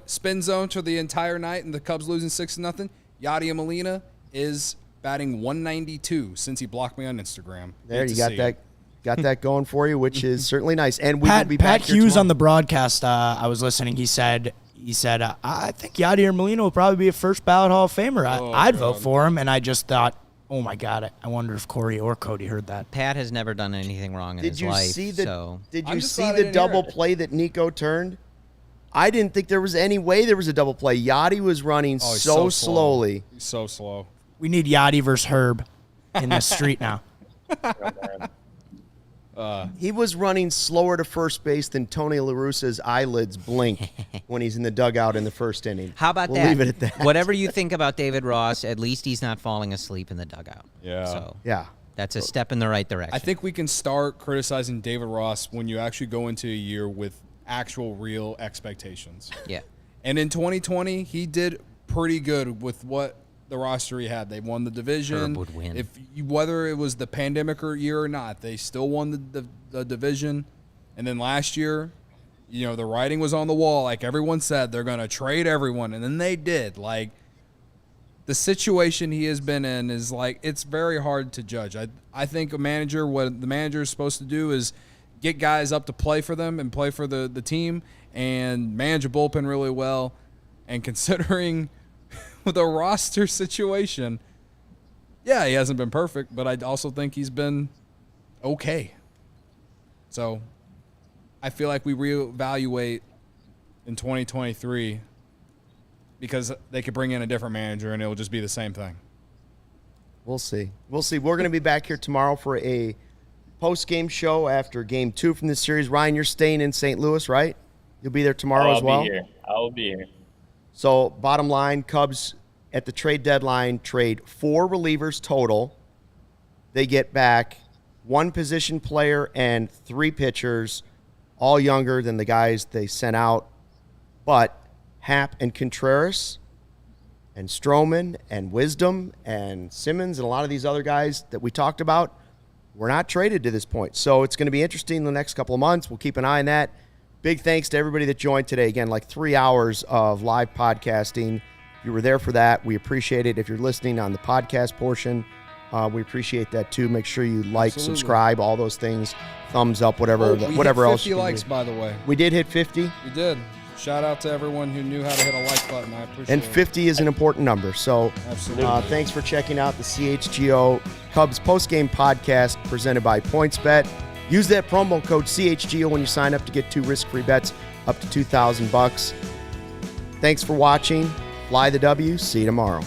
[SPEAKER 4] Spin zone for the entire night and the Cubs losing 6-0. Yadier Molina is batting 192 since he blocked me on Instagram.
[SPEAKER 1] There,
[SPEAKER 4] Good
[SPEAKER 1] you
[SPEAKER 4] to
[SPEAKER 1] got
[SPEAKER 4] see.
[SPEAKER 1] that. Got that going for you, which is certainly nice. And we will be back
[SPEAKER 9] Pat
[SPEAKER 1] here
[SPEAKER 9] Hughes
[SPEAKER 1] tomorrow.
[SPEAKER 9] on the broadcast. I was listening. He said, I think Yadier Molina will probably be a first ballot Hall of Famer. I'd vote for him. And I just thought, oh my God, I wonder if Corey or Cody heard that.
[SPEAKER 3] Pat has never done anything wrong in
[SPEAKER 1] Did
[SPEAKER 3] his
[SPEAKER 1] you
[SPEAKER 3] life.
[SPEAKER 1] see the
[SPEAKER 3] so.
[SPEAKER 1] Did
[SPEAKER 4] I'm
[SPEAKER 1] you
[SPEAKER 4] just
[SPEAKER 1] see
[SPEAKER 4] glad I
[SPEAKER 1] the
[SPEAKER 4] didn't hear
[SPEAKER 1] double
[SPEAKER 4] it.
[SPEAKER 1] play that Nico turned? I didn't think there was any way there was a double play. Yachty was running
[SPEAKER 4] Oh, he's
[SPEAKER 1] so
[SPEAKER 4] slow.
[SPEAKER 1] slowly.
[SPEAKER 4] He's so slow.
[SPEAKER 9] We need Yachty versus Herb in the street now.
[SPEAKER 1] He was running slower to first base than Tony La Russa's eyelids blink when he's in the dugout in the first inning.
[SPEAKER 3] How about
[SPEAKER 1] we'll
[SPEAKER 3] that?
[SPEAKER 1] Leave it at that.
[SPEAKER 3] Whatever you think about David Ross, at least he's not falling asleep in the dugout.
[SPEAKER 4] Yeah.
[SPEAKER 3] So
[SPEAKER 1] Yeah.
[SPEAKER 3] that's a step in the right direction.
[SPEAKER 4] I think we can start criticizing David Ross when you actually go into a year with actual real expectations.
[SPEAKER 3] Yeah.
[SPEAKER 4] And in 2020, he did pretty good with what the roster he had. They won the division.
[SPEAKER 3] Herb would win.
[SPEAKER 4] Whether it was the pandemic year or not, they still won the division. And then last year, the writing was on the wall. Like everyone said, they're going to trade everyone. And then they did. Like, the situation he has been in is like, it's very hard to judge. I think what the manager is supposed to do is get guys up to play for them and play for the team and manage a bullpen really well. And considering the roster situation, yeah, he hasn't been perfect, but I also think he's been okay. So I feel like we reevaluate in 2023 because they could bring in a different manager and it'll just be the same thing.
[SPEAKER 1] We'll see. We're going to be back here tomorrow for a post-game show after Game 2 from this series. Ryan, you're staying in St. Louis, right? You'll be there tomorrow as well?
[SPEAKER 10] I'll be here.
[SPEAKER 1] So, bottom line, Cubs at the trade deadline trade 4 relievers total. They get back 1 position player and 3 pitchers, all younger than the guys they sent out. But Happ and Contreras and Stroman and Wisdom and Simmons and a lot of these other guys that we talked about were not traded to this point. So it's going to be interesting in the next couple of months. We'll keep an eye on that. Big thanks to everybody that joined today. Again, like 3 hours of live podcasting. If you were there for that, we appreciate it. If you're listening on the podcast portion, we appreciate that too. Make sure you like, subscribe, all those things, thumbs up, whatever else.
[SPEAKER 4] 50 likes, by the way.
[SPEAKER 1] We did hit 50.
[SPEAKER 4] We did. Shout out to everyone who knew how to hit a like button. I appreciate it.
[SPEAKER 1] And 50 is an important number. So thanks for checking out the CHGO Cubs Postgame Podcast presented by PointsBet. Use that promo code CHGO when you sign up to get 2 risk-free bets up to $2,000. Thanks for watching. Fly the W. See you tomorrow.